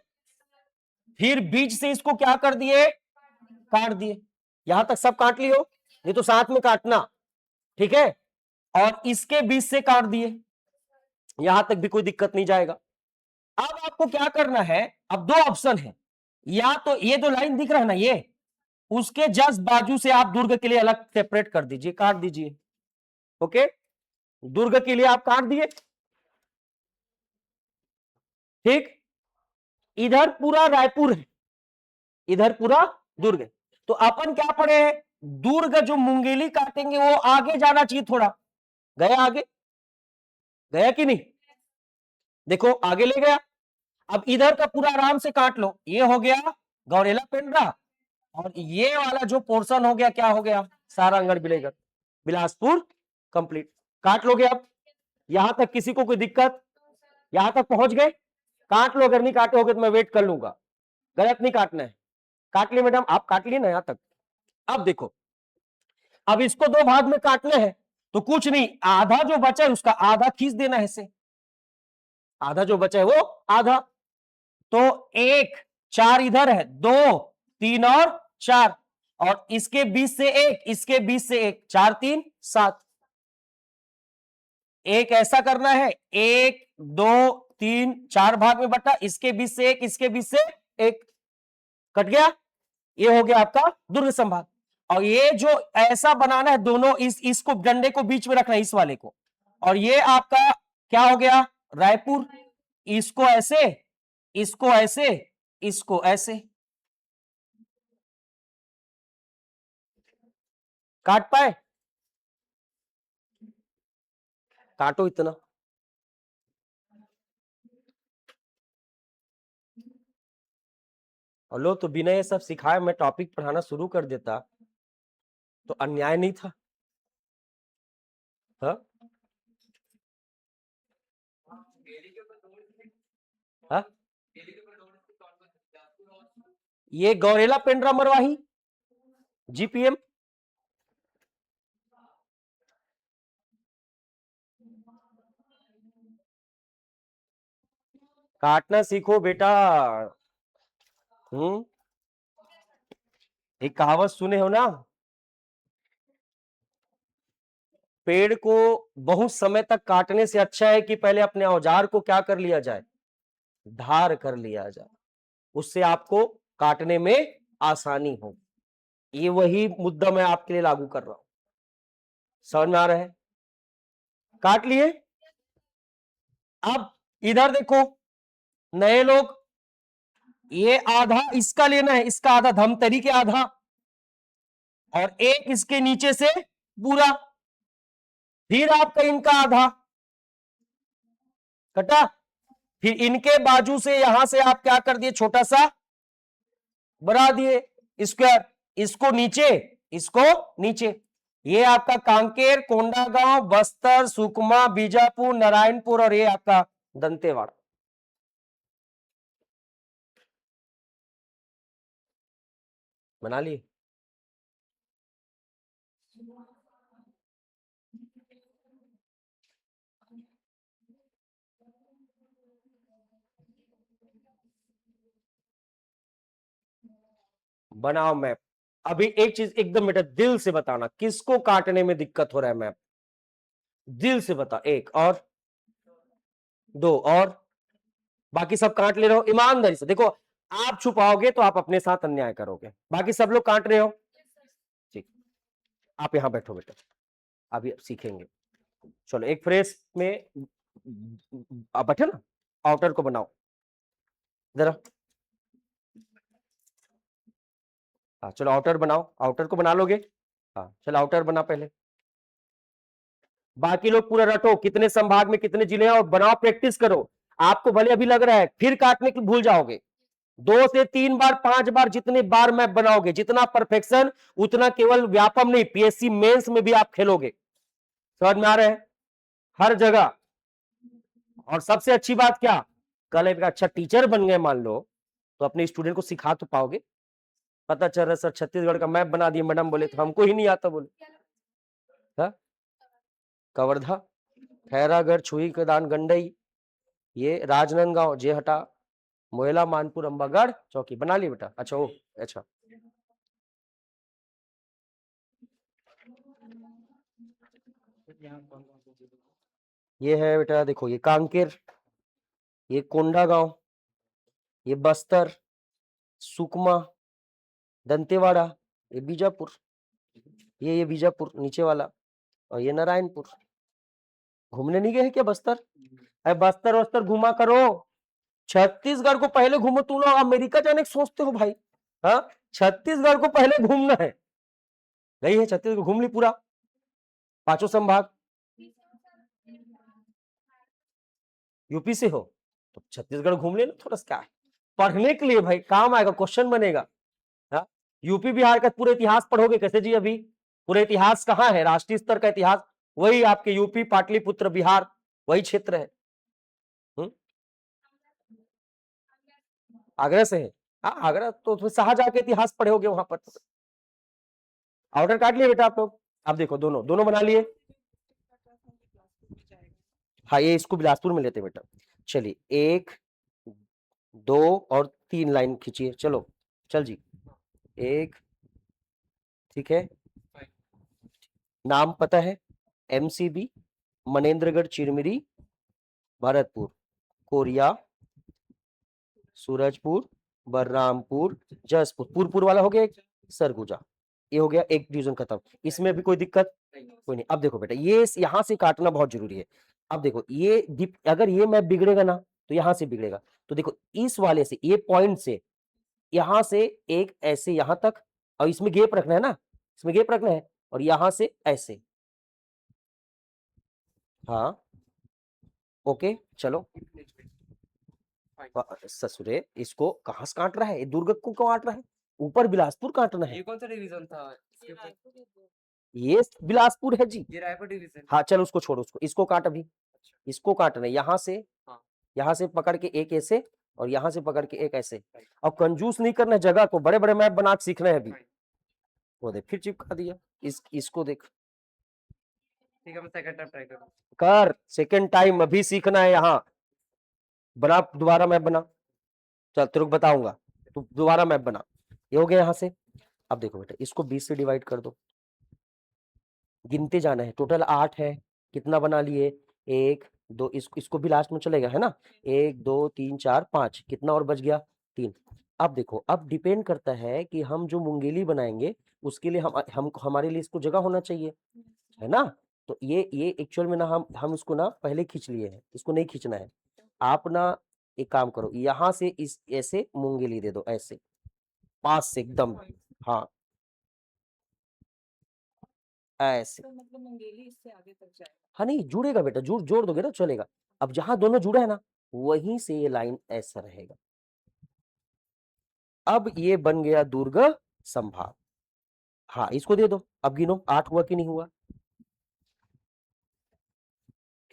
फिर बीच से इसको क्या कर दिए, काट दिए। यहां तक सब काट लियो, नहीं तो साथ में काटना, ठीक है, और इसके बीच से काट दिए, यहां तक भी कोई दिक्कत नहीं जाएगा। अब आपको क्या करना है, अब 2 ऑप्शन है, या तो ये जो लाइन दिख रहा है ना, ये उसके जस्ट बाजू से आप दुर्ग के लिए अलग सेपरेट कर दीजिए, काट दीजिए, ओके, दुर्ग के लिए आप काट दिए, ठीक, इधर पूरा रायपुर है, इधर पूरा दुर्ग है, तो अपन क्या पढ़े हैं, दुर्ग जो मुंगेली काटेंगे वो आगे जाना चाहिए थोड़ा, गया आगे, गया कि नहीं? देखो आगे ले गया। अब इधर का पूरा आराम से काट लो, ये हो गया गौरेला पेंड्रा, और ये वाला जो पोर्शन हो गया क्या हो गया, सारंगढ़ बिलेगढ़ बिलासपुर, कंप्लीट। काट लोगे अब, यहां तक किसी को कोई दिक्कत? यहां तक पहुंच गए? काट लो, अगर नहीं काटे होगे तो मैं वेट कर लूंगा, गलत नहीं काटना है। काट लिए मैडम, आप काट लिए ना यहां तक। अब देखो, अब इसको 2 भाग में काटना है, तो कुछ नहीं, आधा जो बचा है उसका आधा खींच देना है इसे, आधा जो बचा है वो आधा। तो 1 4 इधर है, 2 3 और 4, और इसके बीच से 1, इसके बीच से 1, 4 3 7। एक ऐसा करना है, 1 2 3 4 भाग में बटा, इसके बीच से 1, इसके बीच से 1, कट गया। ये हो गया आपका दुर्ग संभाग। और ये जो ऐसा बनाना है दोनों, इसको डंडे को बीच में रखना है, इस वाले को, और ये आपका क्या हो गया, रायपुर। इसको ऐसे, इसको ऐसे, इसको ऐसे, काट पाए, काटो इतना। और लो, तो बिना ये सब सिखाए मैं टॉपिक पढ़ाना शुरू कर देता तो अन्याय नहीं था। हा? हा? ये गौरेला पेंड्रा मरवाही जीपीएम। काटना सीखो बेटा। एक कहावत सुने हो ना, पेड़ को बहुत समय तक काटने से अच्छा है कि पहले अपने औजार को क्या कर लिया जाए, धार कर लिया जाए, उससे आपको काटने में आसानी हो। ये वही मुद्दा मैं आपके लिए लागू कर रहा हूं, समझ में आ रहा है। काट लिए। अब इधर देखो, नए लोग, ये आधा इसका लेना है, इसका आधा धमतरी के आधा, और एक इसके नीचे से पूरा, फिर आपका इनका आधा कटा, फिर इनके बाजू से यहां से आप क्या कर दिए, छोटा सा बढ़ा दिए स्क्वायर, इसको नीचे, इसको नीचे। ये आपका कांकेर, कोंडागांव, बस्तर, सुकमा, बीजापुर, नारायणपुर, और ये आपका दंतेवाड़ा। बना लिए। बनाओ मैप। अभी एक चीज एकदम बेटा दिल से बताना, किसको काटने में दिक्कत हो रहा है मैप, दिल से बता। 1 और 2 और, बाकी सब काट ले रहे हो ईमानदारी से। देखो, आप छुपाओगे तो आप अपने साथ अन्याय करोगे। बाकी सब लोग काट रहे हो, ठीक, आप यहां बैठो बेटा, अभी सीखेंगे। चलो एक फ्रेस में आप बैठे ना, आउटर को बनाओ जरा। हाँ चलो आउटर बनाओ, आउटर को बना लोगे। हाँ चलो आउटर बना पहले, बाकी लोग पूरा रटो कितने संभाग में कितने जिले हैं, और बनाओ, प्रैक्टिस करो। आपको भले अभी लग रहा है फिर काटने के भूल जाओगे, 2 से 3 बार 5 बार जितने बार मैप बनाओगे, जितना परफेक्शन उतना केवल व्यापम नहीं, पीएससी मेंस में भी आप खेलोगे। समझ में आ रहा है, हर जगह। और सबसे अच्छी बात क्या, कल एक अच्छा टीचर बन गए मान लो, तो अपने स्टूडेंट को सिखा तो पाओगे। पता चल रहा सर छत्तीसगढ़ का मैप बना दिए, मैडम बोले तो हमको ही नहीं आता, बोले हा? कवर्धा, खैरागढ़, छुई कदान, गंडई, ये राजनांदगांव, जेहटा, मोयला, मानपुर, अंबागढ़, चौकी। बना लिए बेटा। अच्छा ओ अच्छा, ये है बेटा, देखो ये कांकेर, ये कोंडागांव, ये बस्तर, सुकमा, दंतेवाड़ा, ये बीजापुर, ये बीजापुर नीचे वाला, और ये नारायणपुर। घूमने नहीं गए हैं क्या बस्तर? अरे बस्तर वस्तर घुमा करो, छत्तीसगढ़ को पहले घूमो। तुम लोग अमेरिका जाने की सोचते हो भाई? हाँ, छत्तीसगढ़ को पहले घूमना है। गई है छत्तीसगढ़, घूम ली पूरा, 5 संभाग। यूपी से हो तो छत्तीसगढ़ घूम लेना थोड़ा सा, क्या है पढ़ने के लिए भाई, काम आएगा, क्वेश्चन बनेगा। हाँ, यूपी बिहार का पूरा इतिहास पढ़ोगे कैसे जी? अभी पूरा इतिहास कहाँ है, राष्ट्रीय स्तर का इतिहास वही आपके यूपी, पाटलिपुत्र, बिहार, वही क्षेत्र है। आगरा से है। हाँ आगरा तो शाहजहां के इतिहास पढ़े होगे वहां पर। आउटर काट लिए बेटा आप लोग। आप देखो दोनों दोनों बना लिए। हाँ ये इसको बिलासपुर में लेते बेटा। चलिए 1 2 और 3 लाइन खींचिए, चलो चल जी। 1, ठीक है, नाम पता है, MCB, मनेन्द्रगढ़, चिरमिरी, भरतपुर, कोरिया, सूरजपुर, बलरामपुर, जसपुर, पुरपुर वाला हो गया एक, सरगुजा, ये हो गया एक डिवीजन खत्म। इसमें भी कोई दिक्कत कोई नहीं। अब देखो बेटा ये यहां से काटना बहुत जरूरी है। अब देखो ये अगर ये मैप बिगड़ेगा ना तो यहां से बिगड़ेगा। तो देखो इस वाले से, ये पॉइंट से यहां से एक ऐसे यहां तक, और इसमें गैप रखना है ना, इसमें गैप रखना है, और यहां से ऐसे। हाँ ओके चलो। ससुरे इसको कहां से काट रहा है, दुर्ग को क्यों काट रहा है, ऊपर बिलासपुर काटना है। ये कौन सा डिवीजन था? ये बिलासपुर है जी। ये रायपुर डिवीजन। हाँ चलो उसको छोड़ो, उसको इसको काट अभी। अच्छा। इसको काटना है यहाँ से, हाँ। यहाँ से पकड़ के एक ऐसे, और यहाँ से पकड़ के एक ऐसे। अब कंजूस नहीं करना है जगह को, बड़े बड़े मैप बना के सीखना है अभी। वो देख फिर चिपका दिया, इसको देख। ठीक है मैं सेकंड टाइम ट्राई करूंगा। कर सेकंड टाइम, अभी सीखना है यहाँ। बना दोबारा मैप बना, चल तेरे को बताऊंगा, तू दोबारा मैप बना। ये हो गया यहाँ से। अब देखो बेटा इसको 20 से डिवाइड कर दो, गिनते जाना है, टोटल 8 है, कितना बना लिए, 1 2, इसको भी लास्ट में चलेगा है ना, 1 2 3 4 5, कितना और बच गया 3। अब देखो अब डिपेंड करता है कि हम जो मुंगेली बनाएंगे उसके लिए हम हमारे लिए इसको जगह होना चाहिए, है ना। तो ये एक्चुअल में ना हम इसको ना पहले खींच लिए हैं, इसको नहीं खींचना है। आप ना एक काम करो, यहाँ से इस ऐसे मुंगेली दे दो, ऐसे पास से एकदम, हाँ ऐसे। तो मतलब मुंगेली इससे आगे तक जाएगा। हाँ नहीं जुड़ेगा बेटा, जोड़ दोगे ना चलेगा। अब जहां दोनों जुड़ा है ना वहीं से ये लाइन ऐसा रहेगा। अब ये बन गया दुर्ग संभाग। हाँ इसको दे दो, अब गिनो 8 हुआ कि नहीं हुआ,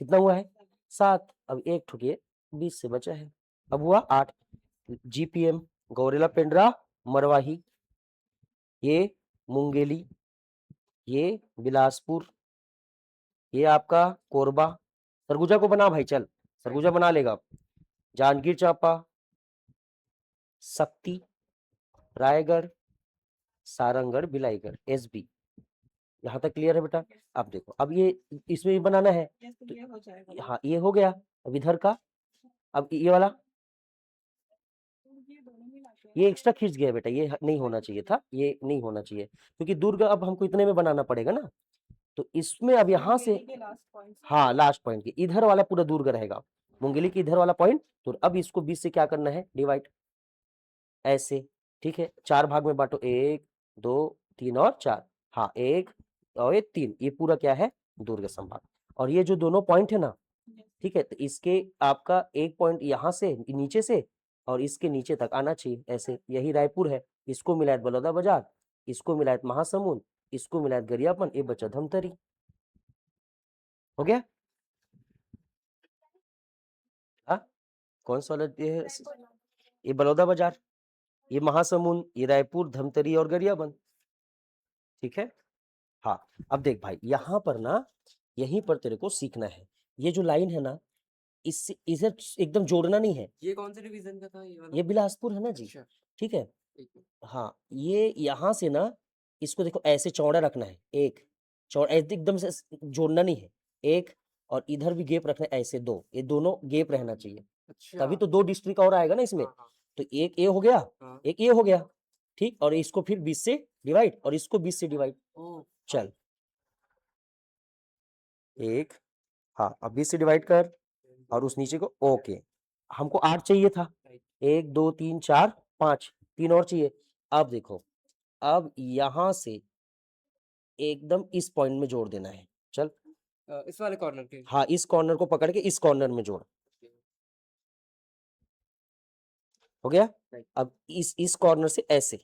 कितना हुआ है 7। अब एक ठुकिए 20 से बचा है, अब हुआ 8। GPM, गौरेला पेंड्रा, मरवाही, ये मुंगेली, ये बिलासपुर, ये आपका कोरबा। सरगुजा को बना भाई, चल सरगुजा बना लेगा। जांजगीर चांपा, शक्ति, रायगढ़, सारंगढ़, बिलाईगढ़, SB। यहाँ तक क्लियर है बेटा। अब देखो अब ये इसमें भी बनाना है, तो ये हो जाएगा। हाँ ये हो गया। अब इधर का, अब ये वाला, ये दोनों मिलाते हैं। ये एक्स्ट्रा खींच गया बेटा, ये नहीं होना चाहिए था, ये नहीं होना चाहिए, क्योंकि दुर्ग अब हमको इतने में बनाना पड़ेगा ना। तो इसमें अब यहाँ से, मुंगेली के लास्ट पॉइंट से। हाँ लास्ट पॉइंट के इधर वाला पूरा दुर्ग रहेगा, मुंगेली के इधर वाला पॉइंट। तो अब इसको 20 से क्या करना है, डिवाइड ऐसे, ठीक है। 4 भाग में बांटो, 1 2 3 और 4, हाँ 1 और 3, ये पूरा क्या है दुर्ग संभाग। और ये जो दोनों पॉइंट है ना, ठीक है, तो इसके आपका एक पॉइंट यहाँ से नीचे से और इसके नीचे तक आना चाहिए ऐसे, यही रायपुर है। इसको मिलायत बलौदा बाजार, इसको मिलायत महासमुंद, इसको मिलायत गरियाबंद, ये बचा धमतरी। हो गया। हाँ कौन सा वाला ये है, ये बलौदा बाजार, ये महासमुंद, ये रायपुर, धमतरी और गरियाबंद, ठीक है। हाँ अब देख भाई यहाँ पर ना, यहीं पर तेरे को सीखना है, ये जो लाइन है ना इससे इधर एकदम जोड़ना नहीं है। ये कौन से डिवीजन का था ये वाला? ये बिलासपुर है ना जी, अच्छा। ठीक है। ठीक है। हाँ ये यहाँ से ना इसको देखो ऐसे चौड़ा रखना है, एक चौड़ा ऐसे एकदम से जोड़ना नहीं है, एक, और इधर भी गैप रखना है ऐसे, 2, ये दोनों गैप रहना चाहिए, अच्छा। तभी तो 2 डिस्ट्रिक्ट और आएगा ना इसमें। हाँ, हाँ। तो एक ये हो गया, हाँ। एक ये हो गया, ठीक, और इसको फिर 20 से डिवाइड और इसको 20 से डिवाइड, ओ चल एक, हाँ अब 20 से डिवाइड कर और उस नीचे को, ओके। हमको 8 चाहिए था, 1 2 3 4 5, 3 और चाहिए। अब देखो अब यहां से एकदम इस पॉइंट में जोड़ देना है, चल इस वाले कॉर्नर के। हाँ इस कॉर्नर को पकड़ के इस कॉर्नर में जोड़, हो गया। अब इस कॉर्नर से ऐसे,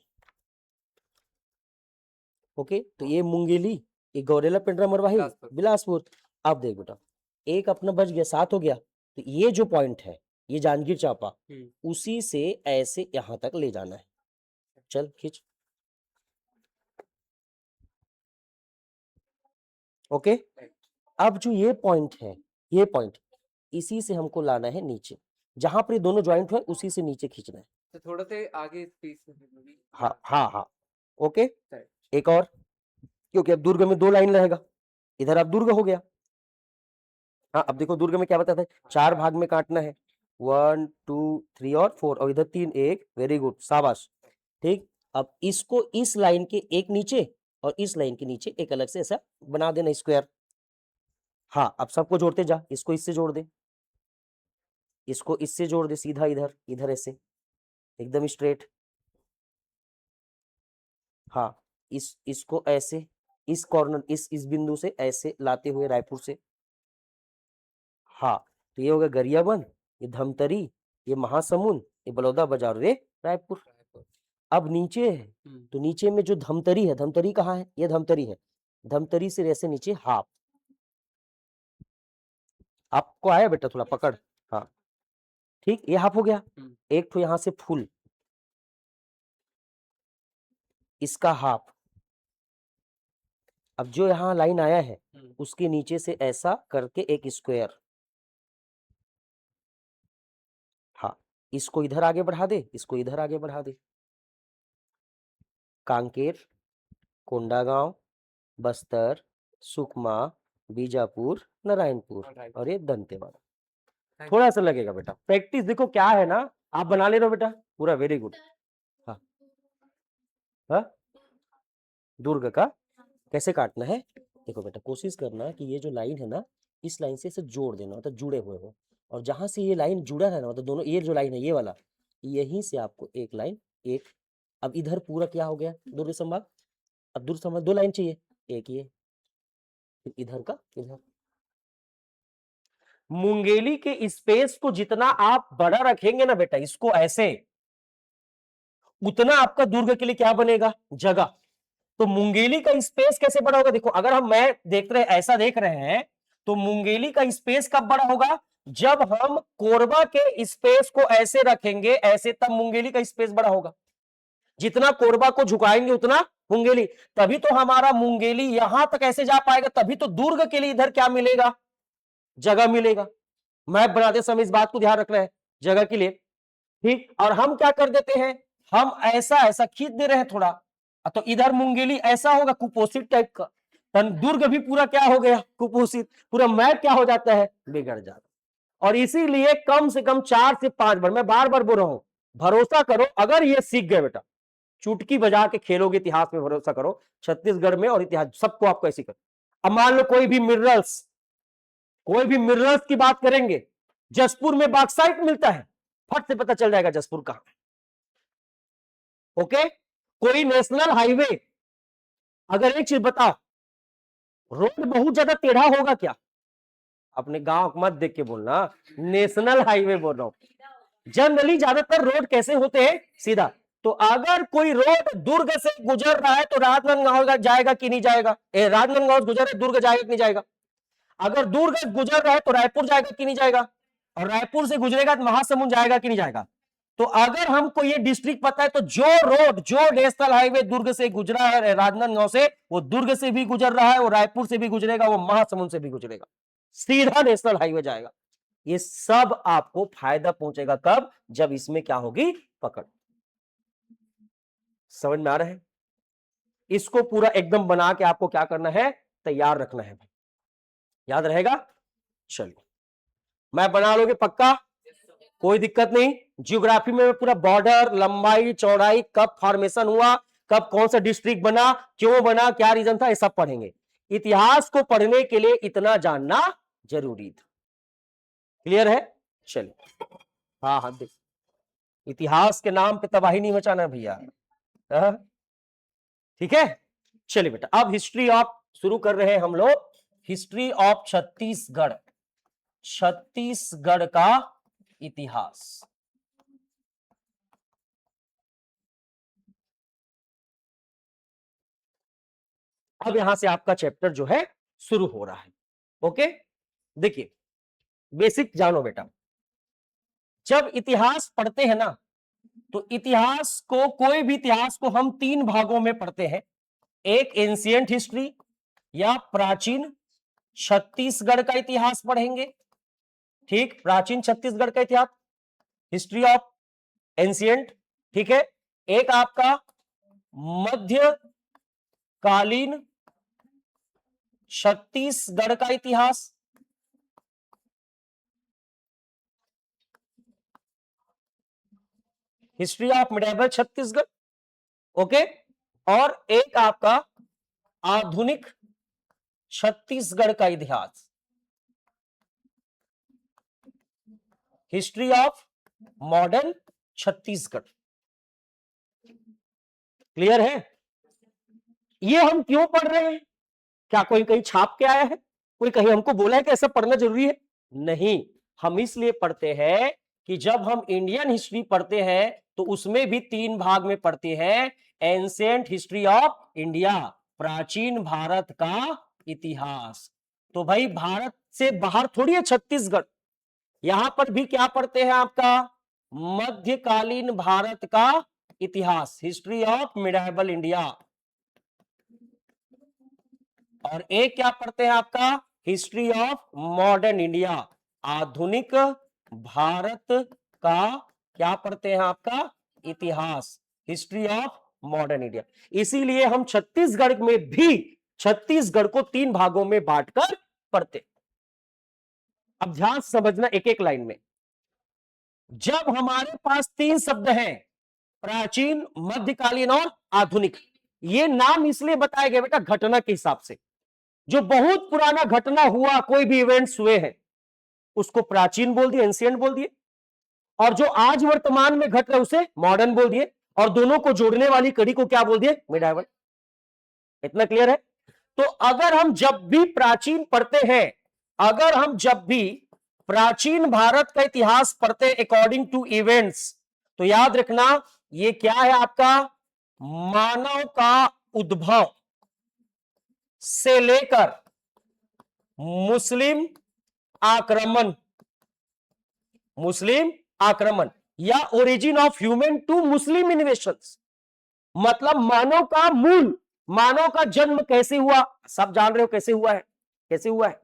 ओके। तो ये मुंगेली, ये गौरेला पेंड्रा मरवाही, बिलासपुर। बिलासपुर। अब देख बेटा एक अपना बच गया, 7 हो गया। तो ये जो पॉइंट है ये जांजगीर चांपा, उसी से ऐसे यहां तक ले जाना है, चल खींच, ओके। अब जो ये पॉइंट है, ये पॉइंट इसी से हमको लाना है नीचे, जहां पर ये दोनों ज्वाइंट है उसी से नीचे खींचना है। तो थोड़ा से आगे स्पेस में भी। हाँ हाँ हाँ, ओके। Correct. एक और, क्योंकि अब दुर्ग में 2 लाइन रहेगा, इधर अब दुर्ग हो गया। हाँ, अब देखो दुर्ग में क्या बताता है, 4 भाग में काटना है, 1 2 3 और 4, और इधर 3 1, वेरी गुड, शाबाश। ठीक, अब इसको इस लाइन के एक नीचे और इस लाइन के नीचे एक अलग से ऐसा बना देना स्क्वायर। हाँ, अब सबको जोड़ते जा, इसको इससे जोड़ दे, इसको इससे जोड़ दे, सीधा इधर इधर ऐसे एकदम स्ट्रेट। हाँ, इसको ऐसे, इस कॉर्नर इस बिंदु से ऐसे लाते हुए रायपुर से। हाँ, तो ये हो गया गरियाबंद, ये धमतरी, ये महासमुंद, ये बलौदा बाजार, ये रायपुर। अब नीचे है, तो नीचे में जो धमतरी है, धमतरी कहाँ है, ये धमतरी है, धमतरी से ऐसे नीचे हाफ। आपको आया बेटा थोड़ा पकड़, हाँ ठीक, ये हाफ हो गया। एक तो यहां से फुल, इसका हाफ। अब जो यहाँ लाइन आया है उसके नीचे से ऐसा करके एक स्क्वायर। हाँ, इसको इधर आगे बढ़ा दे, इसको इधर आगे बढ़ा दे। कांकेर, कोंडागांव, बस्तर, सुकमा, बीजापुर, नारायणपुर और ये दंतेवाड़ा। थोड़ा सा लगेगा बेटा, प्रैक्टिस देखो क्या है ना, आप बना ले रहे हो बेटा पूरा, वेरी गुड। हाँ हाँ, दुर्ग का कैसे काटना है, देखो बेटा कोशिश करना कि ये जो लाइन है ना, इस लाइन से इसे जोड़ देना, मतलब जुड़े हुए हो, और जहां से ये लाइन जुड़ा है ना, मतलब दोनों, ये जो लाइन है ये वाला, यहीं से आपको एक लाइन, एक, अब इधर पूरा क्या हो गया दुर्ग संभाग, अब दुर्ग संभाग 2 लाइन चाहिए, एक ये, फिर इधर का इधर। मुंगेली के स्पेस को जितना आप बड़ा रखेंगे ना बेटा, इसको ऐसे, उतना आपका दुर्ग के लिए क्या बनेगा, जगह। तो मुंगेली का स्पेस कैसे बड़ा होगा, देखो अगर हम मैप देख रहे, ऐसा देख रहे हैं, तो मुंगेली का स्पेस कब बड़ा होगा, जब हम कोरबा के स्पेस को ऐसे रखेंगे, ऐसे, तब मुंगेली का स्पेस बड़ा होगा। जितना कोरबा को झुकाएंगे उतना मुंगेली, तभी तो हमारा मुंगेली यहां तक ऐसे जा पाएगा, तभी तो दुर्ग के लिए इधर क्या मिलेगा, जगह मिलेगा। मैप बनाते समय इस बात को ध्यान रखना है, जगह के लिए। ठीक, और हम क्या कर देते हैं, हम ऐसा ऐसा खींच दे रहे हैं थोड़ा, तो इधर मुंगेली ऐसा होगा कुपोषित टाइप का, दुर्ग भी पूरा क्या हो गया, कुपोषित, पूरा मैप क्या हो जाता है, बिगड़ जाता। और इसीलिए कम से कम 4 से 5 बार, मैं बार बार बोल रहा हूं, भरोसा करो, अगर ये सीख गए बेटा, चुटकी बजा के खेलोगे इतिहास में, भरोसा करो, छत्तीसगढ़ में और इतिहास सबको आपको ऐसी कर। अब मान लो कोई भी मिनरल्स की बात करेंगे, जसपुर में बॉक्साइट मिलता है, फट से पता चल जाएगा जसपुर कहां है। ओके, कोई नेशनल हाईवे, अगर एक चीज बताओ, रोड बहुत ज्यादा टेढ़ा होगा क्या, अपने गांव मत देख के बोलना, नेशनल हाईवे बोल रहा हूं। जनरली ज्यादातर रोड कैसे होते हैं, सीधा। तो अगर कोई रोड दुर्ग से गुजर रहा है तो राजनांदगांव जाएगा कि नहीं जाएगा, राजनांदगांव गुजर रहा है, दुर्ग जाएगा कि नहीं जाएगा। अगर दुर्ग गुजर रहा है तो रायपुर जाएगा कि नहीं जाएगा, और रायपुर से गुजरेगा तो महासमुंद जाएगा कि नहीं जाएगा। तो अगर हमको ये डिस्ट्रिक्ट पता है, तो जो रोड, जो नेशनल हाईवे दुर्ग से गुजरा है राजनांदगांव से, वो दुर्ग से भी गुजर रहा है, वो रायपुर से भी गुजरेगा, वो महासमुंद से भी गुजरेगा, सीधा नेशनल हाईवे जाएगा। ये सब आपको फायदा पहुंचेगा कब, जब इसमें क्या होगी, पकड़। समझ में आ रहा है, इसको पूरा एकदम बना के आपको क्या करना है, तैयार रखना है भाई, याद रहेगा। चलिए, मैं बना लोगे पक्का, कोई दिक्कत नहीं। जियोग्राफी में पूरा बॉर्डर, लंबाई, चौड़ाई, कब फॉर्मेशन हुआ, कब कौन सा डिस्ट्रिक्ट बना, क्यों बना, क्या रीजन था, ये सब पढ़ेंगे। इतिहास को पढ़ने के लिए इतना जानना जरूरी था। क्लियर है, चलिए। हाँ हाँ, देख, इतिहास के नाम पे तबाही नहीं मचाना भैया, ठीक है। चलिए बेटा, अब हिस्ट्री ऑफ शुरू कर रहे हैं हम लोग, हिस्ट्री ऑफ छत्तीसगढ़, छत्तीसगढ़ का इतिहास। अब यहां से आपका चैप्टर जो है शुरू हो रहा है। ओके, देखिए बेसिक जानो बेटा, जब इतिहास पढ़ते हैं ना, तो इतिहास को, कोई भी इतिहास को हम 3 भागों में पढ़ते हैं। एक एंशिएंट हिस्ट्री या प्राचीन छत्तीसगढ़ का इतिहास पढ़ेंगे, ठीक, प्राचीन छत्तीसगढ़ का इतिहास, हिस्ट्री ऑफ एंशियंट, ठीक है। एक आपका मध्यकालीन छत्तीसगढ़ का इतिहास, history of medieval Chhattisgarh, okay. और एक आपका आधुनिक छत्तीसगढ़ का इतिहास, history of modern Chhattisgarh. Clear है? ये हम क्यों पढ़ रहे हैं? क्या कोई कहीं छाप के आया है? कोई कहीं हमको बोला है कि ऐसा पढ़ना जरूरी है? नहीं, हम इसलिए पढ़ते हैं कि जब हम इंडियन हिस्ट्री पढ़ते हैं तो उसमें भी 3 भाग में पढ़ते हैं। एंशिएंट हिस्ट्री ऑफ इंडिया, प्राचीन भारत का इतिहास। तो भाई भारत से बाहर थोड़ी है छत्तीसगढ़, यहां पर भी क्या पढ़ते हैं आपका मध्यकालीन भारत का इतिहास, हिस्ट्री ऑफ मिडेवल इंडिया। और एक क्या पढ़ते हैं आपका हिस्ट्री ऑफ मॉडर्न इंडिया, आधुनिक भारत का क्या पढ़ते हैं आपका इतिहास, हिस्ट्री ऑफ मॉडर्न इंडिया। इसीलिए हम छत्तीसगढ़ में भी छत्तीसगढ़ को 3 भागों में बांटकर पढ़ते। अब ध्यान से समझना एक एक लाइन में। जब हमारे पास 3 शब्द हैं, प्राचीन, मध्यकालीन और आधुनिक, ये नाम इसलिए बताए गए बेटा घटना के हिसाब से। जो बहुत पुराना घटना हुआ, कोई भी इवेंट्स हुए हैं, उसको प्राचीन बोल दिए, एंशिएंट बोल दिए। और जो आज वर्तमान में घट रहा है उसे मॉडर्न बोल दिए। और दोनों को जोड़ने वाली कड़ी को क्या बोल दिए, मिडाइवल। इतना क्लियर है? तो अगर हम जब भी प्राचीन पढ़ते हैं, अगर हम जब भी प्राचीन भारत का इतिहास पढ़ते अकॉर्डिंग टू इवेंट्स, तो याद रखना ये क्या है आपका मानव का उद्भव से लेकर मुस्लिम आक्रमण या ओरिजिन ऑफ ह्यूमन टू मुस्लिम इन्वेशंस, मतलब मानव का मूल, मानव का जन्म कैसे हुआ, सब जान रहे हो कैसे हुआ है, कैसे हुआ है।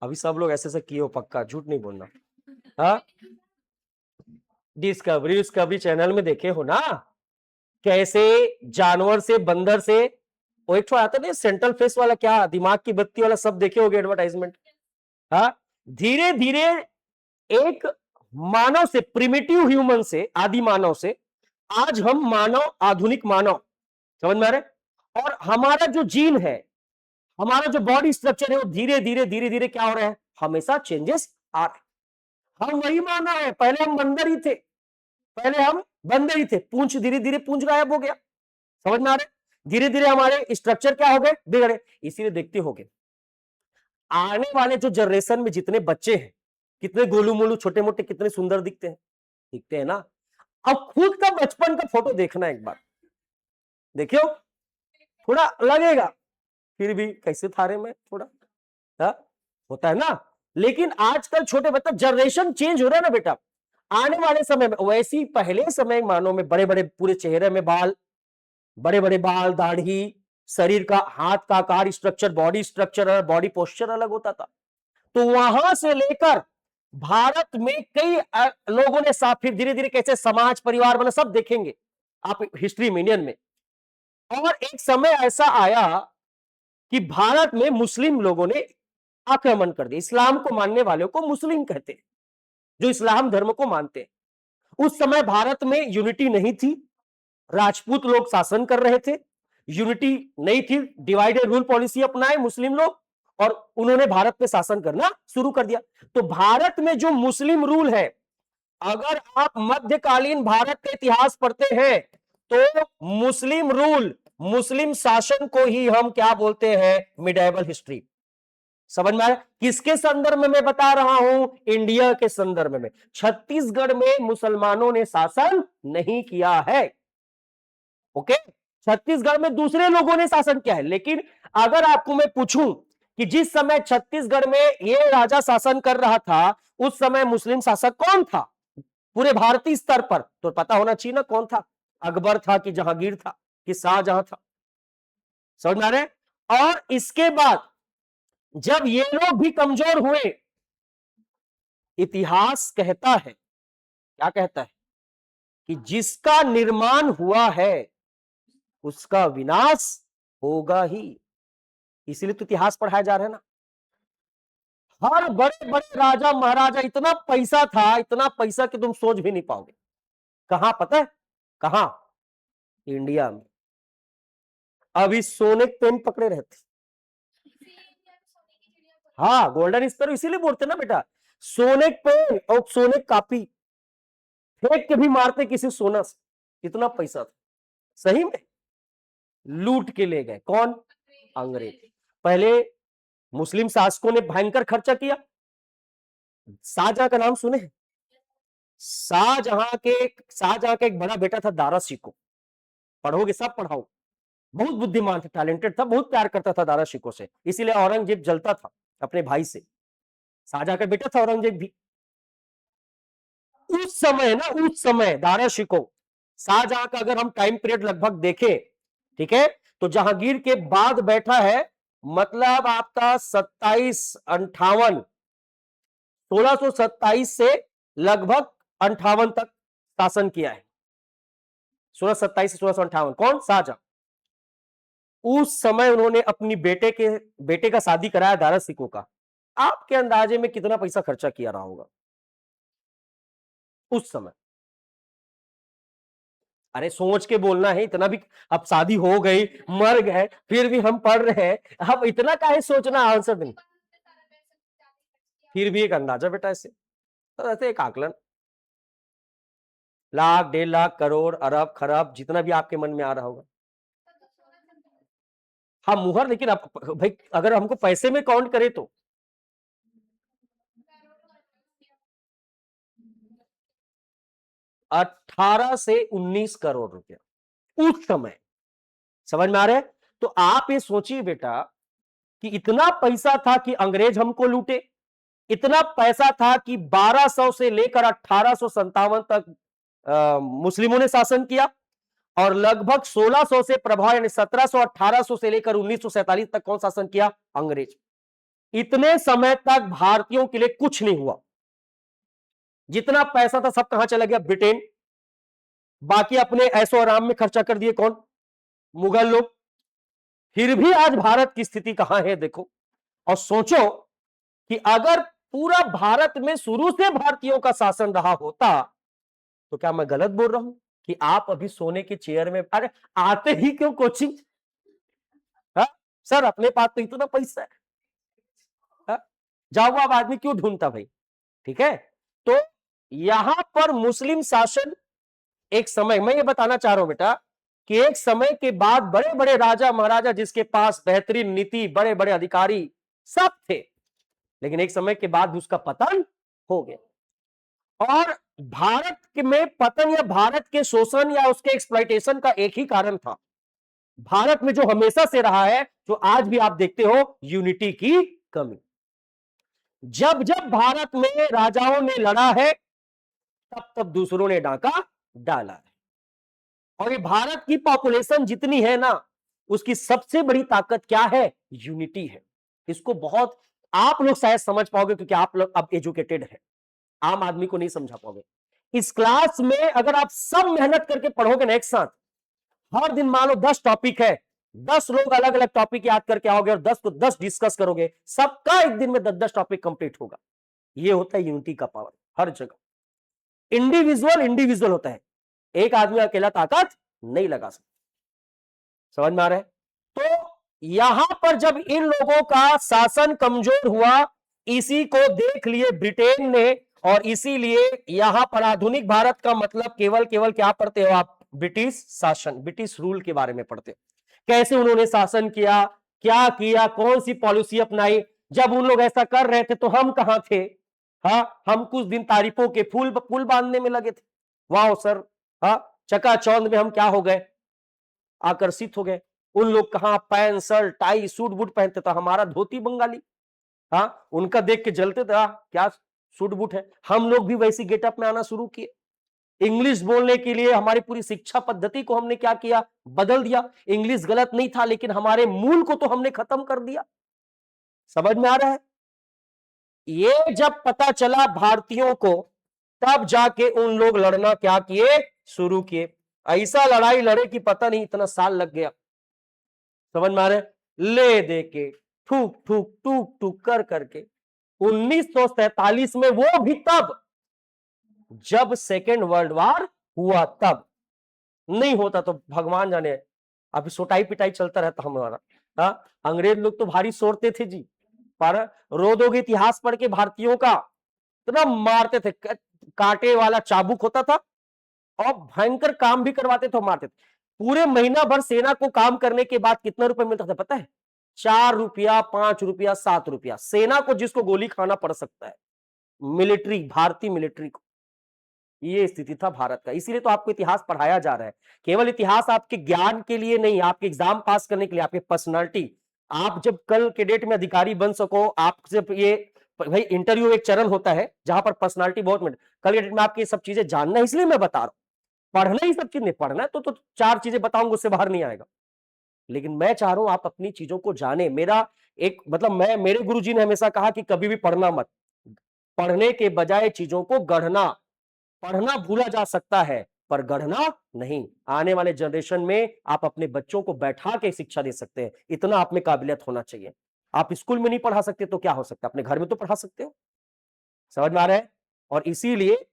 अभी सब लोग ऐसे ऐसे किए हो, पक्का झूठ नहीं बोलना। हाँ, डिस्कवरी चैनल में देखे हो ना, कैसे जानवर से, बंदर से, वो एक आता ना सेंट्रल फेस वाला, क्या दिमाग की बत्ती वाला, सब देखे होगे एडवर्टाइजमेंट। हाँ, धीरे धीरे एक मानव से, प्रिमिटिव ह्यूमन से, आदि मानव से, आज हम मानव, आधुनिक मानव, समझ में आ रहा है। और हमारा जो जीन है, हमारा जो बॉडी स्ट्रक्चर है, वो धीरे धीरे धीरे धीरे क्या हो रहा है, हमेशा चेंजेस आ रहे हैं। हम वही मानव है, पहले हम बंदर ही थे, पहले हम बंदर ही थे, पूंछ धीरे धीरे पूंछ गायब हो गया, समझ में आ रहा है। धीरे धीरे हमारे स्ट्रक्चर क्या हो गए, बिगड़े। इसीलिए देखते होगे आने वाले जो जनरेशन में जितने बच्चे हैं, कितने गोलू मोलू छोटे मोटे, कितने सुंदर दिखते हैं ना। अब खुद का बचपन का फोटो देखना एक बार, देखियो थोड़ा लगेगा, फिर भी कैसे था रे मैं, थोड़ा होता है ना। लेकिन आजकल छोटे बच्चे, जनरेशन चेंज हो रहा है ना बेटा। आने वाले समय में वैसी पहले समय मानो में बड़े बड़े पूरे चेहरे में बाल, बड़े बड़े बाल, दाढ़ी, शरीर का, हाथ का आकार, structure, body structure, body posture अलग होता था। तो वहां से लेकर भारत में कई लोगों ने साथ, फिर धीरे धीरे कैसे समाज, परिवार बना, सब देखेंगे आप हिस्ट्री में, इंडियन में। और एक समय ऐसा आया कि भारत में मुस्लिम लोगों ने आक्रमण कर दिया। इस्लाम को मानने वालों को मुस्लिम कहते हैं, जो इस्लाम धर्म को मानते हैं। उस समय भारत में यूनिटी नहीं थी, राजपूत लोग शासन कर रहे थे, यूनिटी नहीं थी, डिवाइड एंड रूल पॉलिसी अपनाए मुस्लिम लोग, और उन्होंने भारत पे शासन करना शुरू कर दिया। तो भारत में जो मुस्लिम रूल है, अगर आप मध्यकालीन भारत का इतिहास पढ़ते हैं तो मुस्लिम रूल, मुस्लिम शासन को ही हम क्या बोलते हैं, मिडेवल हिस्ट्री। समझ में आ रहा है? किसके संदर्भ में मैं बता रहा हूं, इंडिया के संदर्भ में। छत्तीसगढ़ में मुसलमानों ने शासन नहीं किया है, ओके। छत्तीसगढ़ में दूसरे लोगों ने शासन किया है। लेकिन अगर आपको मैं पूछूं कि जिस समय छत्तीसगढ़ में ये राजा शासन कर रहा था, उस समय मुस्लिम शासक कौन था पूरे भारतीय स्तर पर, तो पता होना चाहिए ना कौन था, अकबर था कि जहांगीर था कि शाहजहां था, समझ में आ रहे हैं। और इसके बाद जब ये लोग भी कमजोर हुए, इतिहास कहता है, क्या कहता है, कि जिसका निर्माण हुआ है उसका विनाश होगा ही। इसीलिए तो इतिहास पढ़ाया जा रहा है ना। हर बड़े बड़े राजा महाराजा, इतना पैसा था, इतना पैसा कि तुम सोच भी नहीं पाओगे। कहां पता है? कहां? इंडिया में। अभी सोने के पेन पकड़े रहते। हाँ, गोल्डन स्पेरो इसीलिए बोलते ना बेटा, सोने के पेन और सोने की कॉपी फेंक के भी मारते किसी सोना से, इतना पैसा था। सही में लूट के ले गए। कौन? अंग्रेज। पहले मुस्लिम शासकों ने भयंकर खर्चा किया। शाहजहां का नाम सुने हैं? शाहजहां का एक बड़ा बेटा था दारा शिकोह। पढ़ोगे, सब पढ़ाओ। बहुत बुद्धिमान था, टैलेंटेड था, बहुत प्यार करता था दारा शिकोह से, इसीलिए औरंगजेब जलता था अपने भाई से। शाहजहां का बेटा था औरंगजेब भी। उस समय दारा शिकोह, शाहजहां का अगर हम टाइम पीरियड लगभग देखें, ठीक है, तो जहांगीर के बाद बैठा है, मतलब आपका 2758, 1627 से लगभग 58 तक शासन किया है। 1627 से 1658। कौन? शाहजहां। उस समय उन्होंने अपनी बेटे का शादी कराया दारा शिकोह का। आपके अंदाजे में कितना पैसा खर्चा किया रहा होगा उस समय? अरे सोच के बोलना है, इतना भी। अब शादी हो गई, मर गए, फिर भी हम पढ़ रहे हैं, अब इतना काहे सोचना आंसर देना। फिर भी एक अंदाजा बेटा, ऐसे तो ऐसे एक आकलन, लाख, 1.5 लाख, करोड़, अरब, खरब, जितना भी आपके मन में आ रहा होगा। हाँ, मुहर, लेकिन आप भाई अगर हमको पैसे में काउंट करें तो 18 से 19 करोड़ रुपया उस समय। समझ में आ रहा है? तो आप ये सोचिए बेटा कि इतना पैसा था कि अंग्रेज हमको लूटे, इतना पैसा था कि 1200 से लेकर 1857 तक मुस्लिमों ने शासन किया, और लगभग 1600 से प्रभाव, यानी 1700 1800 से लेकर 1947 तक कौन शासन किया? अंग्रेज। इतने समय तक भारतीयों के लिए कुछ नहीं हुआ। जितना पैसा था सब कहां चला गया? ब्रिटेन। बाकी अपने ऐशो आराम में खर्चा कर दिए। कौन? मुगल लोग। फिर भी आज भारत की स्थिति कहां है देखो। और सोचो कि अगर पूरा भारत में शुरू से भारतीयों का शासन रहा होता, तो क्या मैं गलत बोल रहा हूं कि आप अभी सोने के चेयर में? अरे आते ही क्यों कोचिंग? सर अपने पास तो इतना पैसा है, जाओ आप आदमी क्यों ढूंढता भाई? ठीक है, तो यहां पर मुस्लिम शासन एक समय, मैं ये बताना चाह रहा हूं बेटा कि एक समय के बाद बड़े बड़े राजा महाराजा जिसके पास बेहतरीन नीति, बड़े बड़े अधिकारी सब थे, लेकिन एक समय के बाद उसका पतन हो गया। और भारत में पतन या भारत के शोषण या उसके एक्सप्लॉइटेशन का एक ही कारण था। भारत में जो हमेशा से रहा है, जो आज भी आप देखते हो, यूनिटी की कमी। जब जब भारत में राजाओं ने लड़ा है, तब तब दूसरों ने डांका डाला है। और ये भारत की पॉपुलेशन जितनी है ना, उसकी सबसे बड़ी ताकत क्या है? यूनिटी है। इसको बहुत आप लोग शायद समझ पाओगे क्योंकि आप लोग अब एजुकेटेड है, आम आदमी को नहीं समझा पाओगे। इस क्लास में अगर आप सब मेहनत करके पढ़ोगे ना एक साथ, हर दिन मान लो 10 टॉपिक है, 10 लोग अलग अलग टॉपिक याद करके आओगे और 10 को 10 डिस्कस करोगे, सबका एक दिन में 10-10 टॉपिक कंप्लीट होगा। ये होता है यूनिटी का पावर हर जगह। इंडिविजुअल होता है, एक आदमी अकेला ताकत नहीं लगा सकता। समझ में आ रहा है? तो यहां पर जब इन लोगों का शासन कमजोर हुआ, इसी को देख लिए ब्रिटेन ने, और इसीलिए यहां पर आधुनिक भारत का मतलब केवल क्या पढ़ते हो आप? ब्रिटिश शासन, ब्रिटिश रूल के बारे में पढ़ते हो। कैसे उन्होंने शासन किया, क्या किया, कौन सी पॉलिसी अपनाई। जब उन लोग ऐसा कर रहे थे तो हम कहां थे? हाँ, हम कुछ दिन तारीफों के फूल बांधने में लगे थे। वाह सर, हाँ, चकाचौंध में हम क्या हो गए? आकर्षित हो गए। उन लोग कहां pant shirt tie suit boot पहनते थे, हमारा धोती बंगाली। हाँ, उनका देख के जलते थे, क्या सूट बूट है। हम लोग भी वैसी गेटअप में आना शुरू किए। इंग्लिश बोलने के लिए हमारी पूरी शिक्षा पद्धति को हमने क्या किया? बदल दिया। इंग्लिश गलत नहीं था, लेकिन हमारे मूल को तो हमने खत्म कर दिया। समझ में आ रहा है? ये जब पता चला भारतीयों को, तब जाके उन लोग लड़ना क्या किए, शुरू किए। ऐसा लड़ाई लड़े कि पता नहीं इतना साल लग गया। समझ में आ रहा है? ले दे के ठूक ठूक टूक टूक कर करके 1947 में, वो भी तब जब सेकेंड वर्ल्ड वार हुआ, तब नहीं होता तो भगवान जाने अभी सोटाई पिटाई चलता रहता हमारा। हाँ, अंग्रेज लोग तो भारी सोरते थे जी, पर रोदोगे इतिहास पढ़ के भारतीयों का, इतना मारते थे, कांटे वाला चाबुक होता था और भयंकर काम भी करवाते थे, मारते थे। पूरे महीना भर सेना को काम करने के बाद कितना रुपए मिलता था पता है? 4 रुपया, 5 रुपया, 7 रुपया। सेना को जिसको गोली खाना पड़ सकता है, मिलिट्री, भारतीय मिलिट्री को। ये स्थिति था भारत का। इसीलिए तो आपको इतिहास पढ़ाया जा रहा है। केवल इतिहास आपके ज्ञान के लिए नहीं, आपके एग्जाम पास करने के लिए, आपकी पर्सनालिटी, आप जब कल के डेट में अधिकारी बन सको, आप जब ये भाई इंटरव्यू एक चरण होता है जहां पर पर्सनालिटी बहुत मिनट, कल के डेट में आपकी सब चीजें जानना है, इसलिए मैं बता रहा हूं। पढ़ना ही सब चीज नहीं, पढ़ना है तो 4 चीजें बताऊंगा, उससे बाहर नहीं आएगा। लेकिन मैं चाह रहा हूं आप अपनी चीजों को जाने। मेरा एक मतलब मेरे गुरुजी ने हमेशा कहा कि कभी भी पढ़ना मत, पढ़ने के बजाय चीजों को गढ़ना। पढ़ना भूला जा सकता है पर गढ़ना नहीं। आने वाले जनरेशन में आप अपने बच्चों को बैठा के शिक्षा दे सकते हैं, इतना आप में काबिलियत होना चाहिए। आप स्कूल में नहीं पढ़ा सकते तो क्या हो सकता है, अपने घर में तो पढ़ा सकते हो। समझ में आ रहा है? और इसीलिए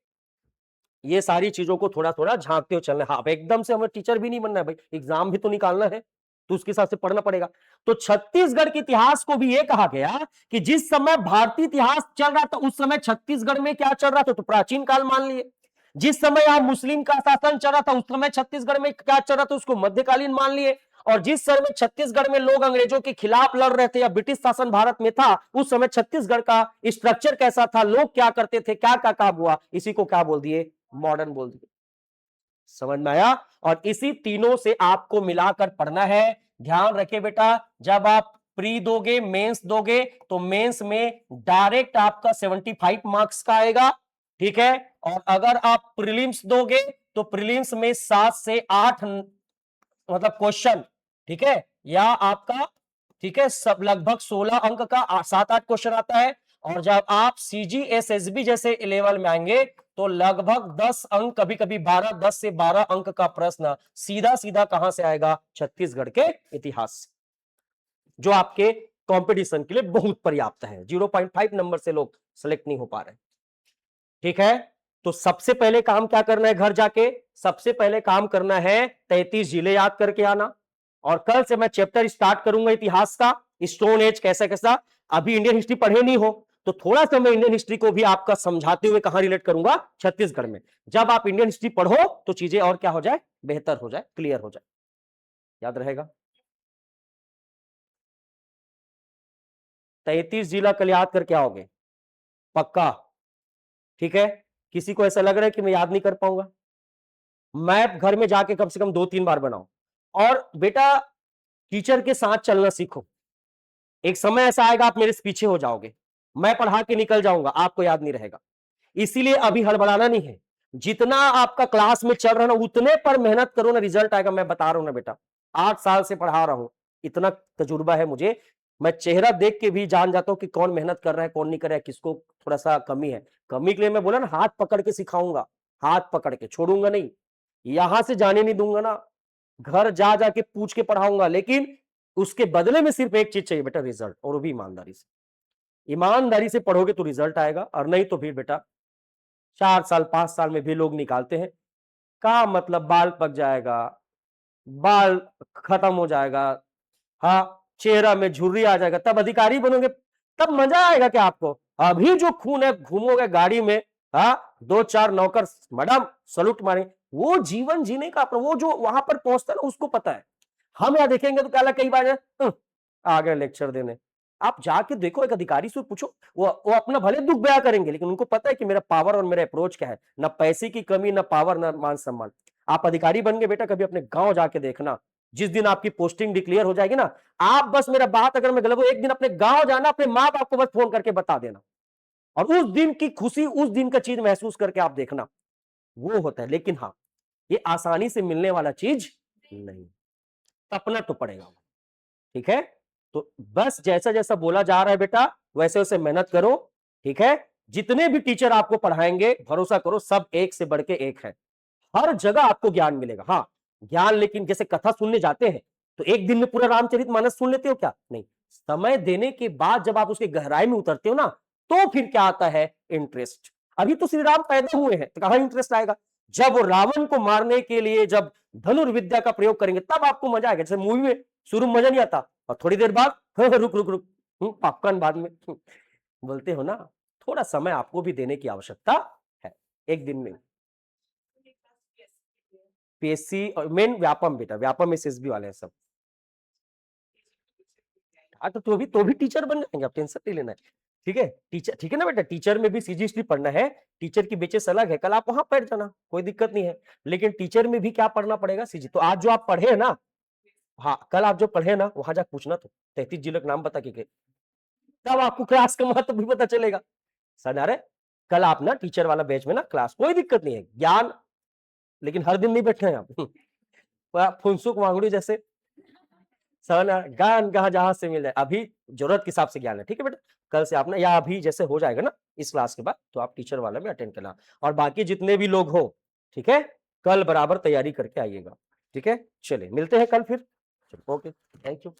ये सारी चीजों को थोड़ा थोड़ा झांकते हो चलना। हाँ, अब एकदम से हमें टीचर भी नहीं बनना है भाई, एग्जाम भी तो निकालना है, तो उसके हिसाब से पढ़ना पड़ेगा। तो छत्तीसगढ़ के इतिहास को भी यह कहा गया कि जिस समय भारतीय इतिहास चल रहा था उस समय छत्तीसगढ़ में क्या चल रहा था, तो प्राचीन काल मान लिए। जिस समय यहां मुस्लिम का शासन चल रहा था उस समय छत्तीसगढ़ में क्या चल रहा था, उसको मध्यकालीन मान लिए। और जिस समय छत्तीसगढ़ में लोग अंग्रेजों के खिलाफ लड़ रहे थे या ब्रिटिश शासन भारत में था, उस समय छत्तीसगढ़ का स्ट्रक्चर कैसा था, लोग क्या करते थे, क्या क्या काम हुआ, इसी को क्या बोल दिए, मॉडर्न बोल दिए। समझ में आया? और इसी तीनों से आपको मिलाकर पढ़ना है। ध्यान रखिए बेटा, जब आप प्री दोगे, मेंस दोगे, तो मेंस में डायरेक्ट आपका 75 मार्क्स का आएगा, ठीक है। और अगर आप प्रीलिम्स दोगे तो प्रीलिम्स में 7 से 8 मतलब क्वेश्चन, ठीक है, या आपका, ठीक है, सब लगभग 16 अंक का 7-8 क्वेश्चन आता है। और जब आप सीजीएसएसबी जैसे लेवल में आएंगे तो लगभग 10 अंक, कभी कभी 12, 10 से 12 अंक का प्रश्न सीधा सीधा कहां से आएगा, छत्तीसगढ़ के इतिहास से, जो आपके कंपटीशन के लिए बहुत पर्याप्त है। 0.5 नंबर से लोग सेलेक्ट नहीं हो पा रहे, ठीक है। तो सबसे पहले काम क्या करना है, घर जाके सबसे पहले काम करना है 33 जिले याद करके आना। और कल से मैं चैप्टर स्टार्ट करूंगा इतिहास का, स्टोन एज कैसा कैसा। अभी इंडियन हिस्ट्री पढ़े नहीं हो तो थोड़ा सा मैं इंडियन हिस्ट्री को भी आपका समझाते हुए कहां रिलेट करूंगा, छत्तीसगढ़ में। जब आप इंडियन हिस्ट्री पढ़ो तो चीजें और क्या हो जाए, बेहतर हो जाए, क्लियर हो जाए। याद रहेगा? 33 जिला कल याद करके आओगे पक्का, ठीक है। किसी को ऐसा लग रहा है कि मैं याद नहीं कर पाऊंगा? मैप घर में जाके कम से कम 2-3 बार बनाओ। और बेटा टीचर के साथ चलना सीखो। एक समय ऐसा आएगा आप मेरे से पीछे हो जाओगे, मैं पढ़ा के निकल जाऊंगा, आपको याद नहीं रहेगा। इसीलिए अभी हड़बड़ाना नहीं है, जितना आपका क्लास में चल रहा है ना उतने पर मेहनत करो ना, रिजल्ट आएगा। मैं बता रहा हूं ना बेटा, 8 साल से पढ़ा रहा हूं, इतना तजुर्बा है मुझे। मैं चेहरा देख के भी जान जाता हूं कि कौन मेहनत कर रहा है, कौन नहीं कर रहा है, किसको थोड़ा सा कमी है। कमी के लिए मैं बोला ना, हाथ पकड़ के सिखाऊंगा, हाथ पकड़ के छोड़ूंगा नहीं, यहां से जाने नहीं दूंगा ना, घर जा जाके पूछ के पढ़ाऊंगा। लेकिन उसके बदले में सिर्फ एक चीज चाहिए बेटा, रिजल्ट, और वो भी ईमानदारी से। ईमानदारी से पढ़ोगे तो रिजल्ट आएगा, और नहीं तो फिर बेटा 4 साल 5 साल में भी लोग निकालते हैं। का मतलब बाल पक जाएगा, बाल खत्म हो जाएगा, हाँ, चेहरा में झुर्री आ जाएगा, तब अधिकारी बनोगे, तब मजा आएगा क्या आपको? अभी जो खून है, घूमोगे गाड़ी में, हाँ, 2-4 नौकर मैडम सलूट मारे, वो जीवन जीने का अपना, वो जो वहां पर पहुंचता है ना उसको पता है। हम यहां देखेंगे तो क्या कई बार आ गए लेक्चर देने। आप जाके देखो, एक अधिकारी से पूछो, वो अपना भले दुख बयां करेंगे लेकिन उनको पता है कि मेरा पावर और मेरा अप्रोच क्या है, ना पैसे की कमी, ना पावर, ना मान सम्मान। आप अधिकारी बन गए बेटा, कभी अपने गांव जाके देखना, जिस दिन आपकी पोस्टिंग डिक्लेयर हो जाएगी ना, आप बस, मेरा बात अगर मैं गलत हो, एक दिन अपने गांव जाना, अपने माँ बाप को बस फोन करके बता देना, और उस दिन की खुशी, उस दिन का चीज महसूस करके आप देखना, वो होता है। लेकिन हाँ, ये आसानी से मिलने वाला चीज नहीं, तपना तो पड़ेगा, ठीक है। तो बस जैसा जैसा बोला जा रहा है बेटा वैसे वैसे मेहनत करो, ठीक है। जितने भी टीचर आपको पढ़ाएंगे भरोसा करो सब एक से बढ़ के एक है, हर जगह आपको ज्ञान मिलेगा। हाँ ज्ञान, लेकिन जैसे कथा सुनने जाते हैं तो एक दिन में पूरा रामचरितमानस सुन लेते हो क्या? नहीं, समय देने के बाद जब आप उसके गहराई में उतरते हो ना तो फिर क्या आता है? इंटरेस्ट। अभी तो श्री राम पैदा हुए हैं तो कहां इंटरेस्ट आएगा? जब वो रावण को मारने के लिए जब धनुर्विद्या का प्रयोग करेंगे तब आपको मजा आएगा। जैसे मूवी में शुरू में मजा नहीं आता और थोड़ी देर बाद रुक रुक रुक पॉपकॉर्न बाद में बोलते हो ना। थोड़ा समय आपको भी देने की आवश्यकता है। एक दिन में पीएससी और मेन व्यापम बेटा, व्यापम एसएसबी वाले हैं सब। हाँ तो भी टीचर बन जाएंगे, आप टेंशन नहीं लेना है, ठीक है। टीचर ठीक है ना बेटा, टीचर में भी सीजीएसटी पढ़ना है, टीचर की बेचेस अलग है, कल आप वहां बैठ जाना, कोई दिक्कत नहीं है। लेकिन टीचर में भी क्या पढ़ना पड़ेगा? सीजी। तो आज जो आप पढ़े हैं ना, हाँ कल आप जो पढ़े ना वहां जाकर पूछना, तो 33 जिलों का नाम बता के तब आपको क्लास का महत्व भी पता चलेगा। समझ आ रहा है? कल आप ना टीचर वाला बैच में ना क्लास, कोई दिक्कत नहीं है, ज्ञान लेकिन हर दिन नहीं बैठे हैं आप फुनसुक वांगड़ू जैसे सना ज्ञान कहा जहां से मिल जाए, अभी जरूरत के हिसाब से ज्ञान है, ठीक है बेटा। कल से आप ना, या अभी जैसे हो जाएगा ना इस क्लास के बाद तो आप टीचर वाला में अटेंड करना, और बाकी जितने भी लोग हो, ठीक है, कल बराबर तैयारी करके आइएगा, ठीक है। चलिए मिलते हैं कल फिर, ओके, थैंक यू।